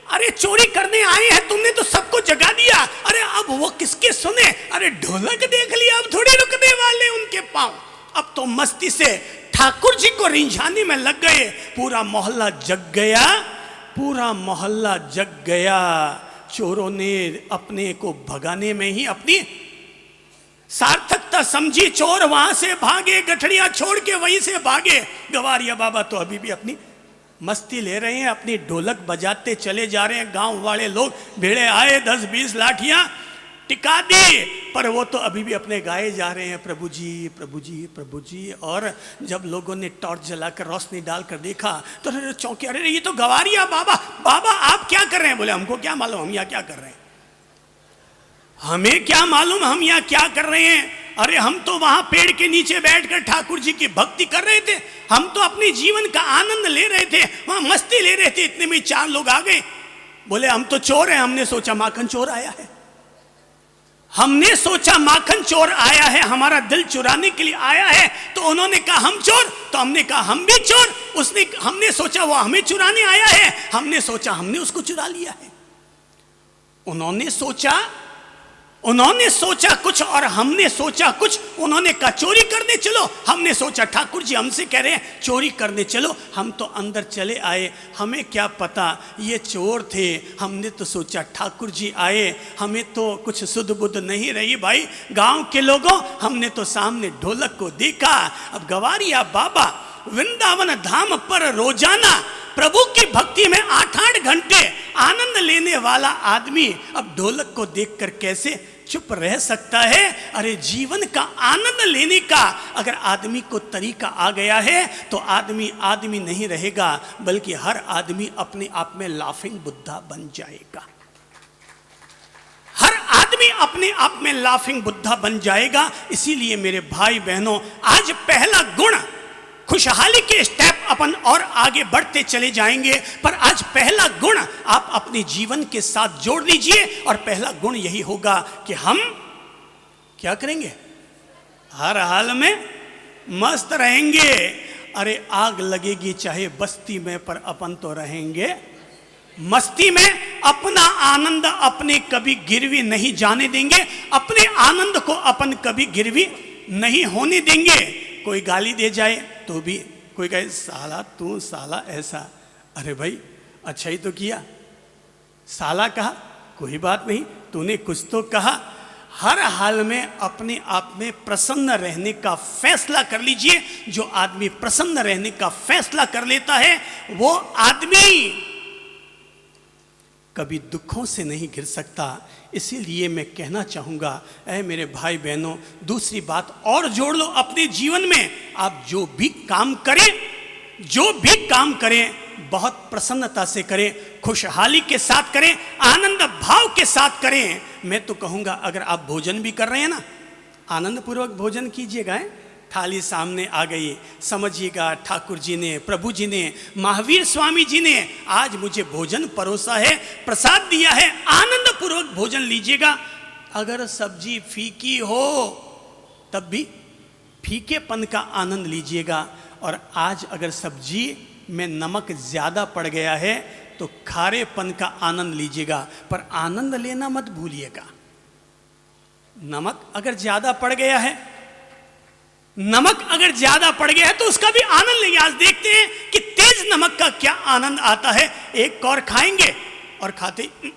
अरे चोरी करने आए हैं, तुमने तो सबको जगा दिया। अरे अब वो किसके सुने? अरे ढोलक देख लिया, अब थोड़ी रुकने वाले उनके पांव। अब तो मस्ती से ठाकुर जी को रिंझाने में लग गए। पूरा मोहल्ला जग गया, पूरा मोहल्ला जग गया। चोरों ने अपने को भगाने में ही अपनी सार्थकता समझी। चोर वहां से भागे, गठड़ियां छोड़ के वहीं से भागे। गवारिया बाबा तो अभी भी अपनी मस्ती ले रहे हैं, अपनी ढोलक बजाते चले जा रहे हैं। गांव वाले लोग भेड़े आए, 10-20 लाठियां टिका दी, पर वो तो अभी भी अपने गाए जा रहे हैं, प्रभु जी प्रभु जी प्रभु जी। और जब लोगों ने टॉर्च जलाकर रोशनी डालकर देखा तो चौंके, अरे ये तो गवारिया बाबा, बाबा आप क्या कर रहे हैं? बोले हमको क्या मालूम, हम यहाँ क्या कर रहे हैं, हमें क्या मालूम हम यहाँ क्या कर रहे हैं। अरे हम तो वहां पेड़ के नीचे बैठकर ठाकुर जी की भक्ति कर रहे थे, हम तो अपने जीवन का आनंद ले रहे थे, वहां मस्ती ले रहे थे। इतने में 4 लोग आ गए। बोले हम तो चोर हैं, हमने सोचा माखन चोर आया है, हमने सोचा माखन चोर आया है, हमारा दिल चुराने के लिए आया है। तो उन्होंने कहा हम चोर, तो हमने कहा हम भी चोर। हमने सोचा वो हमें चुराने आया है, हमने सोचा हमने उसको चुरा लिया है। उन्होंने सोचा कुछ और हमने सोचा कुछ। उन्होंने कहा चोरी करने चलो, हमने सोचा ठाकुर जी हमसे कह रहे हैं चोरी करने चलो। हम तो अंदर चले आए, हमें क्या पता ये चोर थे। हमने तो सोचा ठाकुर जी आए, हमें तो कुछ सुध बुध नहीं रही भाई। गांव के लोगों, हमने तो सामने ढोलक को देखा। अब गवारिया बाबा वृंदावन धाम पर रोजाना प्रभु की भक्ति में 8-8 घंटे आनंद लेने वाला आदमी अब ढोलक को देखकर कैसे चुप रह सकता है? अरे जीवन का आनंद लेने का अगर आदमी को तरीका आ गया है तो आदमी नहीं रहेगा, बल्कि हर आदमी अपने आप में लाफिंग बुद्धा बन जाएगा। हर आदमी अपने आप में लाफिंग बुद्धा बन जाएगा। इसीलिए मेरे भाई बहनों, आज पहला गुण, खुशहाली के स्टेप अपन और आगे बढ़ते चले जाएंगे, पर आज पहला गुण आप अपने जीवन के साथ जोड़ लीजिए। और पहला गुण यही होगा कि हम क्या करेंगे? हर हाल में मस्त रहेंगे। अरे आग लगेगी चाहे बस्ती में, पर अपन तो रहेंगे मस्ती में। अपना आनंद अपने कभी गिरवी नहीं जाने देंगे, अपने आनंद को अपन कभी गिरवी नहीं होने देंगे। कोई गाली दे जाए तो भी कोई कहे साला तू साला ऐसा, अरे भाई अच्छा ही तो किया, साला कहा कोई बात नहीं, तूने कुछ तो कहा। हर हाल में अपने आप में प्रसन्न रहने का फैसला कर लीजिए। जो आदमी प्रसन्न रहने का फैसला कर लेता है वो आदमी कभी दुखों से नहीं घिर सकता। इसीलिए मैं कहना चाहूँगा, ऐ मेरे भाई बहनों, दूसरी बात और जोड़ लो अपने जीवन में। आप जो भी काम करें बहुत प्रसन्नता से करें, खुशहाली के साथ करें, आनंद भाव के साथ करें। मैं तो कहूँगा अगर आप भोजन भी कर रहे हैं ना, आनंद पूर्वक भोजन कीजिएगा। थाली सामने आ गई, समझिएगा ठाकुर जी ने, प्रभु जी ने, महावीर स्वामी जी ने आज मुझे भोजन परोसा है, प्रसाद दिया है, आनंद पूर्वक भोजन लीजिएगा। अगर सब्जी फीकी हो तब भी फीकेपन का आनंद लीजिएगा। और आज अगर सब्जी में नमक ज़्यादा पड़ गया है तो खारेपन का आनंद लीजिएगा, पर आनंद लेना मत भूलिएगा। नमक अगर ज़्यादा पड़ गया है तो उसका भी आनंद लेंगे। आज देखते हैं कि तेज नमक का क्या आनंद आता है। एक कौर खाएंगे और खाते नहीं।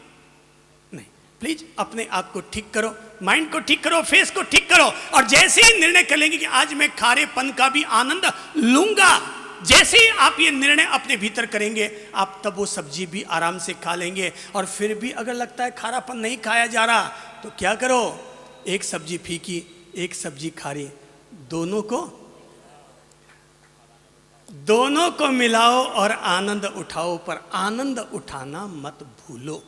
प्लीज अपने आप को ठीक करो, माइंड को ठीक करो, फेस को ठीक करो। और जैसे ही निर्णय कर लेंगे कि आज मैं खारेपन का भी आनंद लूंगा, जैसे ही आप ये निर्णय अपने भीतर करेंगे, आप तब वो सब्जी भी आराम से खा लेंगे। और फिर भी अगर लगता है खारापन नहीं खाया जा रहा तो क्या करो, एक सब्जी फीकी, एक सब्जी खारी, दोनों को मिलाओ और आनंद उठाओ। पर आनंद उठाना मत भूलो।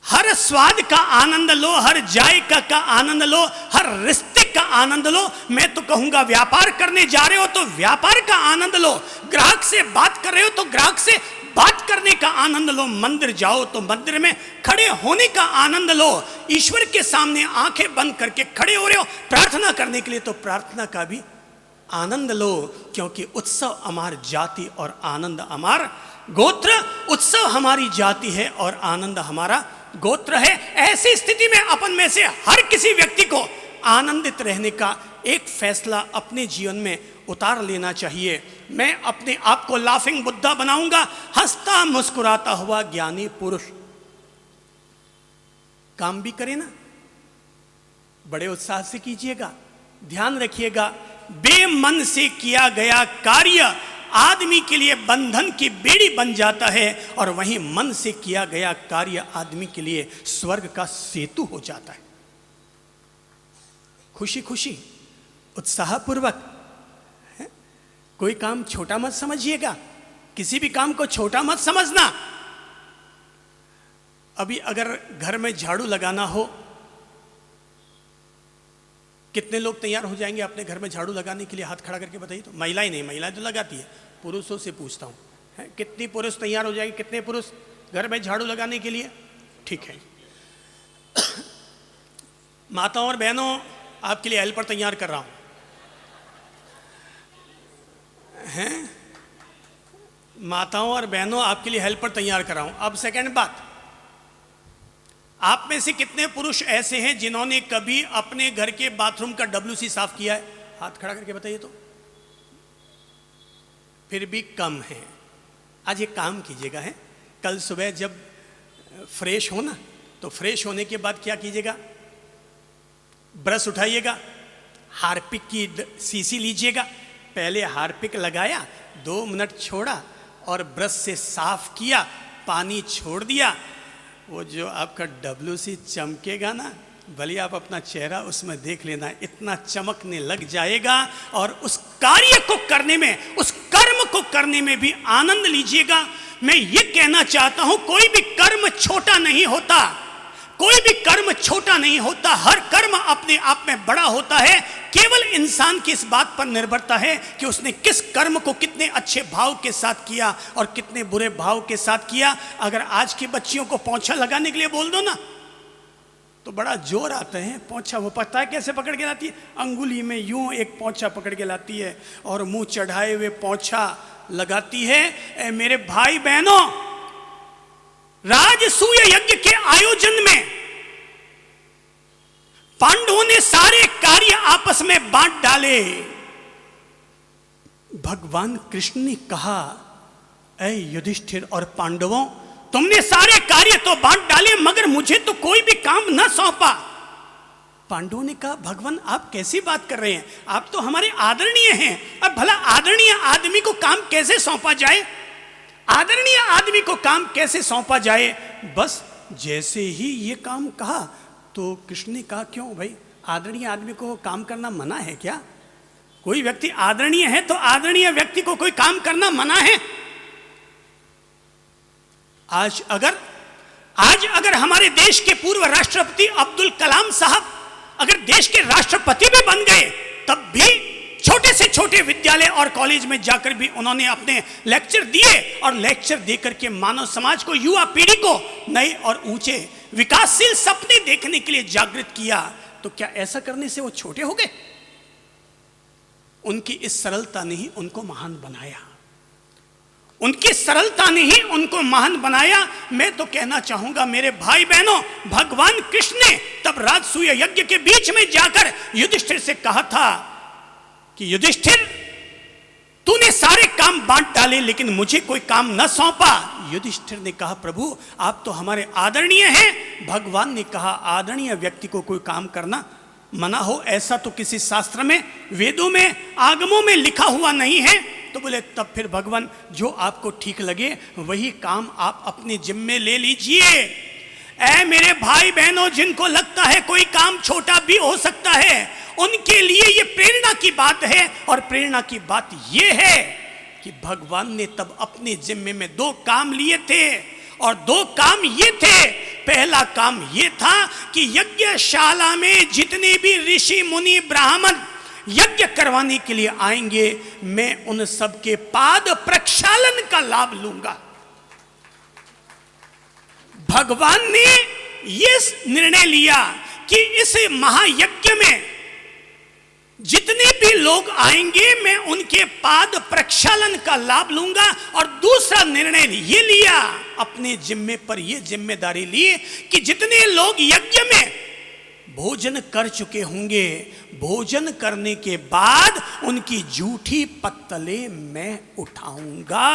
हर स्वाद का आनंद लो, हर जायका का आनंद लो, हर रिश्ते का आनंद लो। मैं तो कहूंगा व्यापार करने जा रहे हो तो व्यापार का आनंद लो, ग्राहक से बात कर रहे हो तो ग्राहक से बात करने का आनंद लो, मंदिर जाओ तो मंदिर में खड़े होने का आनंद लो, ईश्वर के सामने आंखें बंद करके खड़े हो रहे हो प्रार्थना करने के लिए तो प्रार्थना का भी आनंद लो। क्योंकि उत्सव हमार जाति और आनंद हमार गोत्र। उत्सव हमारी जाति है और आनंद हमारा गोत्र है। ऐसी स्थिति में अपन में से हर किसी व्यक्ति को आनंदित रहने का एक फैसला अपने जीवन में उतार लेना चाहिए। मैं अपने आप को लाफिंग बुद्धा बनाऊंगा, हंसता मुस्कुराता हुआ ज्ञानी पुरुष। काम भी करे ना, बड़े उत्साह से कीजिएगा। ध्यान रखिएगा, बेमन से किया गया कार्य आदमी के लिए बंधन की बेड़ी बन जाता है, और वहीं मन से किया गया कार्य आदमी के लिए स्वर्ग का सेतु हो जाता है। खुशी खुशी, उत्साहपूर्वक, कोई काम छोटा मत समझिएगा, किसी भी काम को छोटा मत समझना। अभी अगर घर में झाड़ू लगाना हो, कितने लोग तैयार हो जाएंगे अपने घर में झाड़ू लगाने के लिए? हाथ खड़ा करके बताइए तो। महिलाएं नहीं, महिलाएं तो लगाती है, पुरुषों से पूछता हूं, कितनी पुरुष तैयार हो जाएंगे? कितने पुरुष घर में झाड़ू लगाने के लिए? ठीक है। माताओं और बहनों, आपके लिए हेल्पर तैयार कर रहा हूं, हैं? माताओं और बहनों, आपके लिए हेल्पर तैयार कर रहा हूं। अब सेकंड बात, आप में से कितने पुरुष ऐसे हैं जिन्होंने कभी अपने घर के बाथरूम का WC साफ किया है? हाथ खड़ा करके बताइए तो। फिर भी कम है। आज एक काम कीजिएगा, है कल सुबह जब फ्रेश हो ना, तो फ्रेश होने के बाद क्या कीजिएगा? ब्रश उठाइएगा, हार्पिक की शीशी लीजिएगा, पहले हार्पिक लगाया, 2 मिनट छोड़ा और ब्रश से साफ किया, पानी छोड़ दिया। वो जो आपका WC चमकेगा ना, भले आप अपना चेहरा उसमें देख लेना, इतना चमकने लग जाएगा। और उस कार्य को करने में, उस कर्म को करने में भी आनंद लीजिएगा। मैं ये कहना चाहता हूं, कोई भी कर्म छोटा नहीं होता, कोई भी कर्म छोटा नहीं होता, हर कर्म अपने आप में बड़ा होता है। केवल इंसान की इस बात पर निर्भरता है कि उसने किस कर्म को कितने अच्छे भाव के साथ किया और कितने बुरे भाव के साथ किया। अगर आज की बच्चियों को पोंछा लगाने के लिए बोल दो ना, तो बड़ा जोर आता है। पोंछा वो पता है कैसे पकड़ के लाती है? अंगुली में यूं एक पोंछा पकड़ के लाती है और मुंह चढ़ाए हुए पोंछा लगाती है। मेरे भाई बहनों, राजसूय यज्ञ के आयोजन में पांडवों ने सारे कार्य आपस में बांट डाले। भगवान कृष्ण ने कहा, ऐ युधिष्ठिर और पांडवों, तुमने सारे कार्य तो बांट डाले, मगर मुझे तो कोई भी काम न सौंपा। पांडवों ने कहा, भगवान आप कैसी बात कर रहे हैं? आप तो हमारे आदरणीय हैं। अब भला आदरणीय आदमी को काम कैसे सौंपा जाए? आदरणीय आदमी को काम कैसे सौंपा जाए? बस जैसे ही ये काम कहा तो कृष्ण ने कहा, क्यों भाई, आदरणीय आदमी को काम करना मना है क्या? कोई व्यक्ति आदरणीय है तो आदरणीय व्यक्ति को कोई काम करना मना है? आज अगर हमारे देश के पूर्व राष्ट्रपति अब्दुल कलाम साहब अगर देश के राष्ट्रपति भी बन गए, तब भी छोटे से छोटे विद्यालय और कॉलेज में जाकर भी उन्होंने अपने लेक्चर दिए, और लेक्चर देकर के मानव समाज को, युवा पीढ़ी को नए और ऊंचे विकासशील सपने देखने के लिए जागृत किया। तो क्या ऐसा करने से वो छोटे हो गए? उनकी इस सरलता ने ही उनको महान बनाया, उनकी सरलता ने ही उनको महान बनाया। मैं तो कहना चाहूंगा मेरे भाई बहनों, भगवान कृष्ण ने तब राजसूय यज्ञ के बीच में जाकर युधिष्ठिर से कहा था कि युधिष्ठिर, तूने सारे काम बांट डाले लेकिन मुझे कोई काम न सौंपा। युधिष्ठिर ने कहा, प्रभु आप तो हमारे आदरणीय हैं। भगवान ने कहा, आदरणीय व्यक्ति को कोई काम करना मना हो, ऐसा तो किसी शास्त्र में, वेदों में, आगमों में लिखा हुआ नहीं है। तो बोले, तब फिर भगवान जो आपको ठीक लगे वही काम आप अपने जिम्मे ले लीजिए। ऐ मेरे भाई बहनों, जिनको लगता है कोई काम छोटा भी हो सकता है, उनके लिए ये प्रेरणा की बात है। और प्रेरणा की बात ये है कि भगवान ने तब अपने जिम्मे में 2 काम लिए थे, और 2 काम ये थे। पहला काम ये था कि यज्ञशाला में जितने भी ऋषि मुनि ब्राह्मण यज्ञ करवाने के लिए आएंगे, मैं उन सब के पाद प्रक्षालन का लाभ लूंगा। भगवान ने यह निर्णय लिया कि इस महायज्ञ में जितने भी लोग आएंगे, मैं उनके पाद प्रक्षालन का लाभ लूंगा। और दूसरा निर्णय ये लिया, अपने जिम्मे पर यह जिम्मेदारी ली कि जितने लोग यज्ञ में भोजन कर चुके होंगे। भोजन करने के बाद उनकी जूठी पत्तले मैं उठाऊंगा।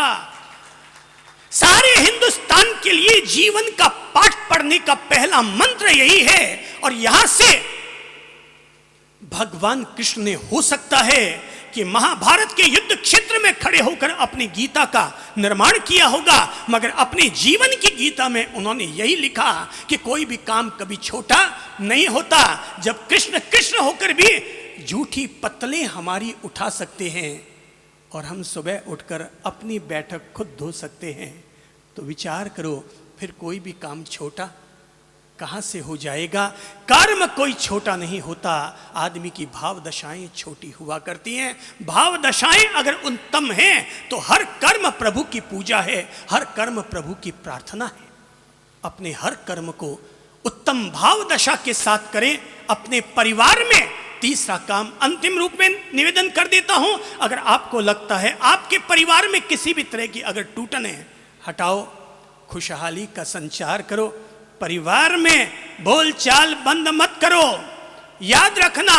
सारे हिंदुस्तान के लिए जीवन का पाठ पढ़ने का पहला मंत्र यही है। और यहां से भगवान कृष्ण ने हो सकता है कि महाभारत के युद्ध क्षेत्र में खड़े होकर अपनी गीता का निर्माण किया होगा, मगर अपने जीवन की गीता में उन्होंने यही लिखा कि कोई भी काम कभी छोटा नहीं होता। जब कृष्ण कृष्ण होकर भी जूठी पत्तलें हमारी उठा सकते हैं और हम सुबह उठकर अपनी बैठक खुद धो सकते हैं, तो विचार करो फिर कोई भी काम छोटा कहां से हो जाएगा। कर्म कोई छोटा नहीं होता, आदमी की भाव दशाएं छोटी हुआ करती हैं। भाव दशाएं अगर उत्तम हैं तो हर कर्म प्रभु की पूजा है, हर कर्म प्रभु की प्रार्थना है। अपने हर कर्म को उत्तम भाव दशा के साथ करें। अपने परिवार में तीसरा काम अंतिम रूप में निवेदन कर देता हूं, अगर आपको लगता है आपके परिवार में किसी भी तरह की अगर टूटन है, हटाओ, खुशहाली का संचार करो। परिवार में बोलचाल बंद मत करो। याद रखना,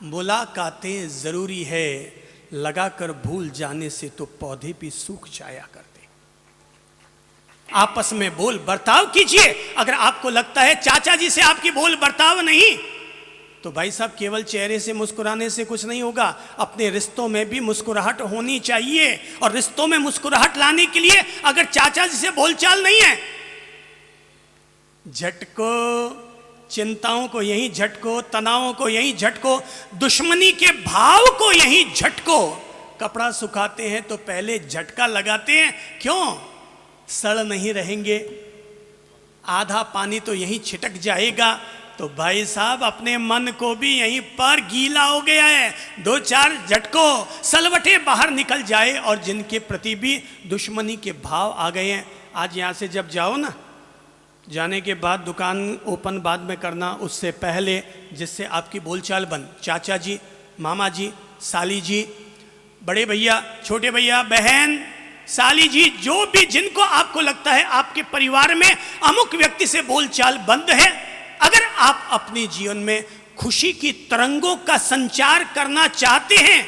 मुलाकातें जरूरी है, लगाकर भूल जाने से तो पौधे भी सूख जाया करते। आपस में बोल बर्ताव कीजिए। अगर आपको लगता है चाचा जी से आपकी बोल बर्ताव नहीं, तो भाई साहब केवल चेहरे से मुस्कुराने से कुछ नहीं होगा। अपने रिश्तों में भी मुस्कुराहट होनी चाहिए। और रिश्तों में मुस्कुराहट लाने के लिए अगर चाचा जी से बोलचाल नहीं है, झटको, चिंताओं को यहीं झटको, तनावों को यहीं झटको, दुश्मनी के भाव को यहीं झटको। कपड़ा सुखाते हैं तो पहले झटका लगाते हैं, क्यों? सड़ नहीं रहेंगे। आधा पानी तो यहीं छिटक जाएगा। तो भाई साहब अपने मन को भी यहीं पर गीला हो गया है, दो चार झटको, सलवटे बाहर निकल जाए। और जिनके प्रति भी दुश्मनी के भाव आ गए हैं, आज यहाँ से जब जाओ ना, जाने के बाद दुकान ओपन बाद में करना, उससे पहले जिससे आपकी बोलचाल बंद, चाचा जी, मामा जी, साली जी, बड़े भैया, छोटे भैया, बहन, साली जी, जो भी जिनको आपको लगता है आपके परिवार में अमुक व्यक्ति से बोलचाल बंद है, अगर आप अपने जीवन में खुशी की तरंगों का संचार करना चाहते हैं,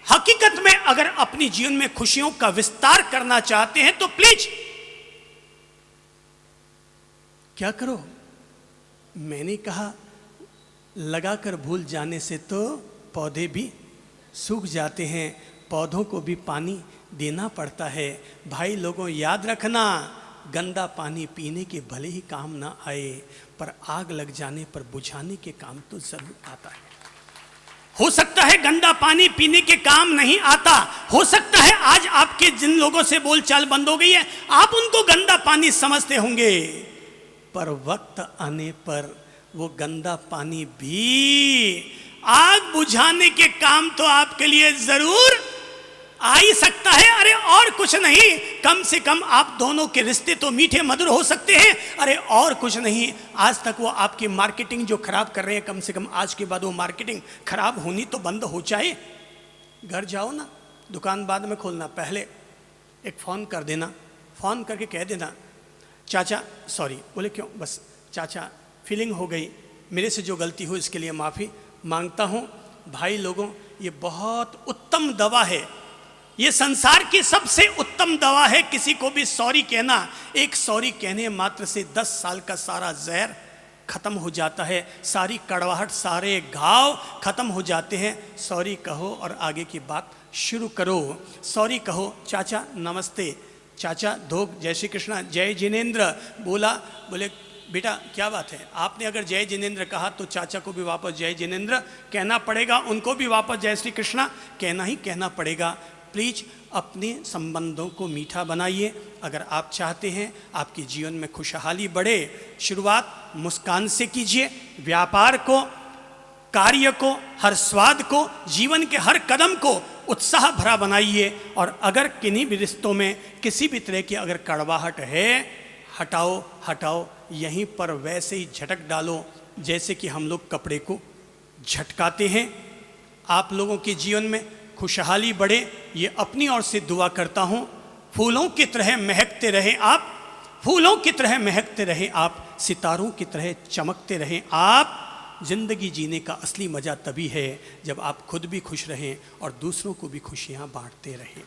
हकीकत में अगर अपने जीवन में खुशियों का विस्तार करना चाहते हैं, तो प्लीज क्या करो? मैंने कहा लगाकर भूल जाने से तो पौधे भी सूख जाते हैं, पौधों को भी पानी देना पड़ता है। भाई लोगों याद रखना, गंदा पानी पीने के भले ही काम ना आए, पर आग लग जाने पर बुझाने के काम तो जरूर आता है। हो सकता है गंदा पानी पीने के काम नहीं आता, हो सकता है आज आपके जिन लोगों से बोलचाल बंद हो गई है आप उनको गंदा पानी समझते होंगे, पर वक्त आने पर वो गंदा पानी भी आग बुझाने के काम तो आपके लिए जरूर आ ही सकता है। अरे और कुछ नहीं, कम से कम आप दोनों के रिश्ते तो मीठे मधुर हो सकते हैं। अरे और कुछ नहीं, आज तक वो आपकी मार्केटिंग जो खराब कर रहे हैं, कम से कम आज के बाद वो मार्केटिंग खराब होनी तो बंद हो जाए। घर जाओ ना, दुकान बाद में खोलना, पहले एक फ़ोन कर देना, फ़ोन करके कह देना चाचा सॉरी। बोले क्यों? बस चाचा फीलिंग हो गई, मेरे से जो गलती हो इसके लिए माफ़ी मांगता हूँ। भाई लोगों, ये बहुत उत्तम दवा है, ये संसार की सबसे उत्तम दवा है। किसी को भी सॉरी कहना, एक सॉरी कहने मात्र से 10 साल का सारा जहर खत्म हो जाता है, सारी कड़वाहट, सारे घाव खत्म हो जाते हैं। सॉरी कहो और आगे की बात शुरू करो। सॉरी कहो, चाचा नमस्ते, चाचा धोक, जय श्री कृष्णा, जय जिनेंद्र। बोले बेटा क्या बात है, आपने अगर जय जिनेंद्र कहा तो चाचा को भी वापस जय जिनेंद्र कहना पड़ेगा, उनको भी वापस जय श्री कृष्णा कहना पड़ेगा। प्लीज अपने संबंधों को मीठा बनाइए। अगर आप चाहते हैं आपके जीवन में खुशहाली बढ़े, शुरुआत मुस्कान से कीजिए। व्यापार को, कार्य को, हर स्वाद को, जीवन के हर कदम को उत्साह भरा बनाइए। और अगर किन्हीं भी रिश्तों में किसी भी तरह की अगर कड़वाहट है, हटाओ, यहीं पर वैसे ही झटक डालो जैसे कि हम लोग कपड़े को झटकाते हैं। आप लोगों के जीवन में खुशहाली बढ़े, ये अपनी ओर से दुआ करता हूँ। फूलों की तरह महकते रहे आप, फूलों की तरह महकते रहे आप, सितारों की तरह चमकते रहें। आप ज़िंदगी जीने का असली मज़ा तभी है जब आप खुद भी खुश रहें और दूसरों को भी खुशियाँ बांटते रहें।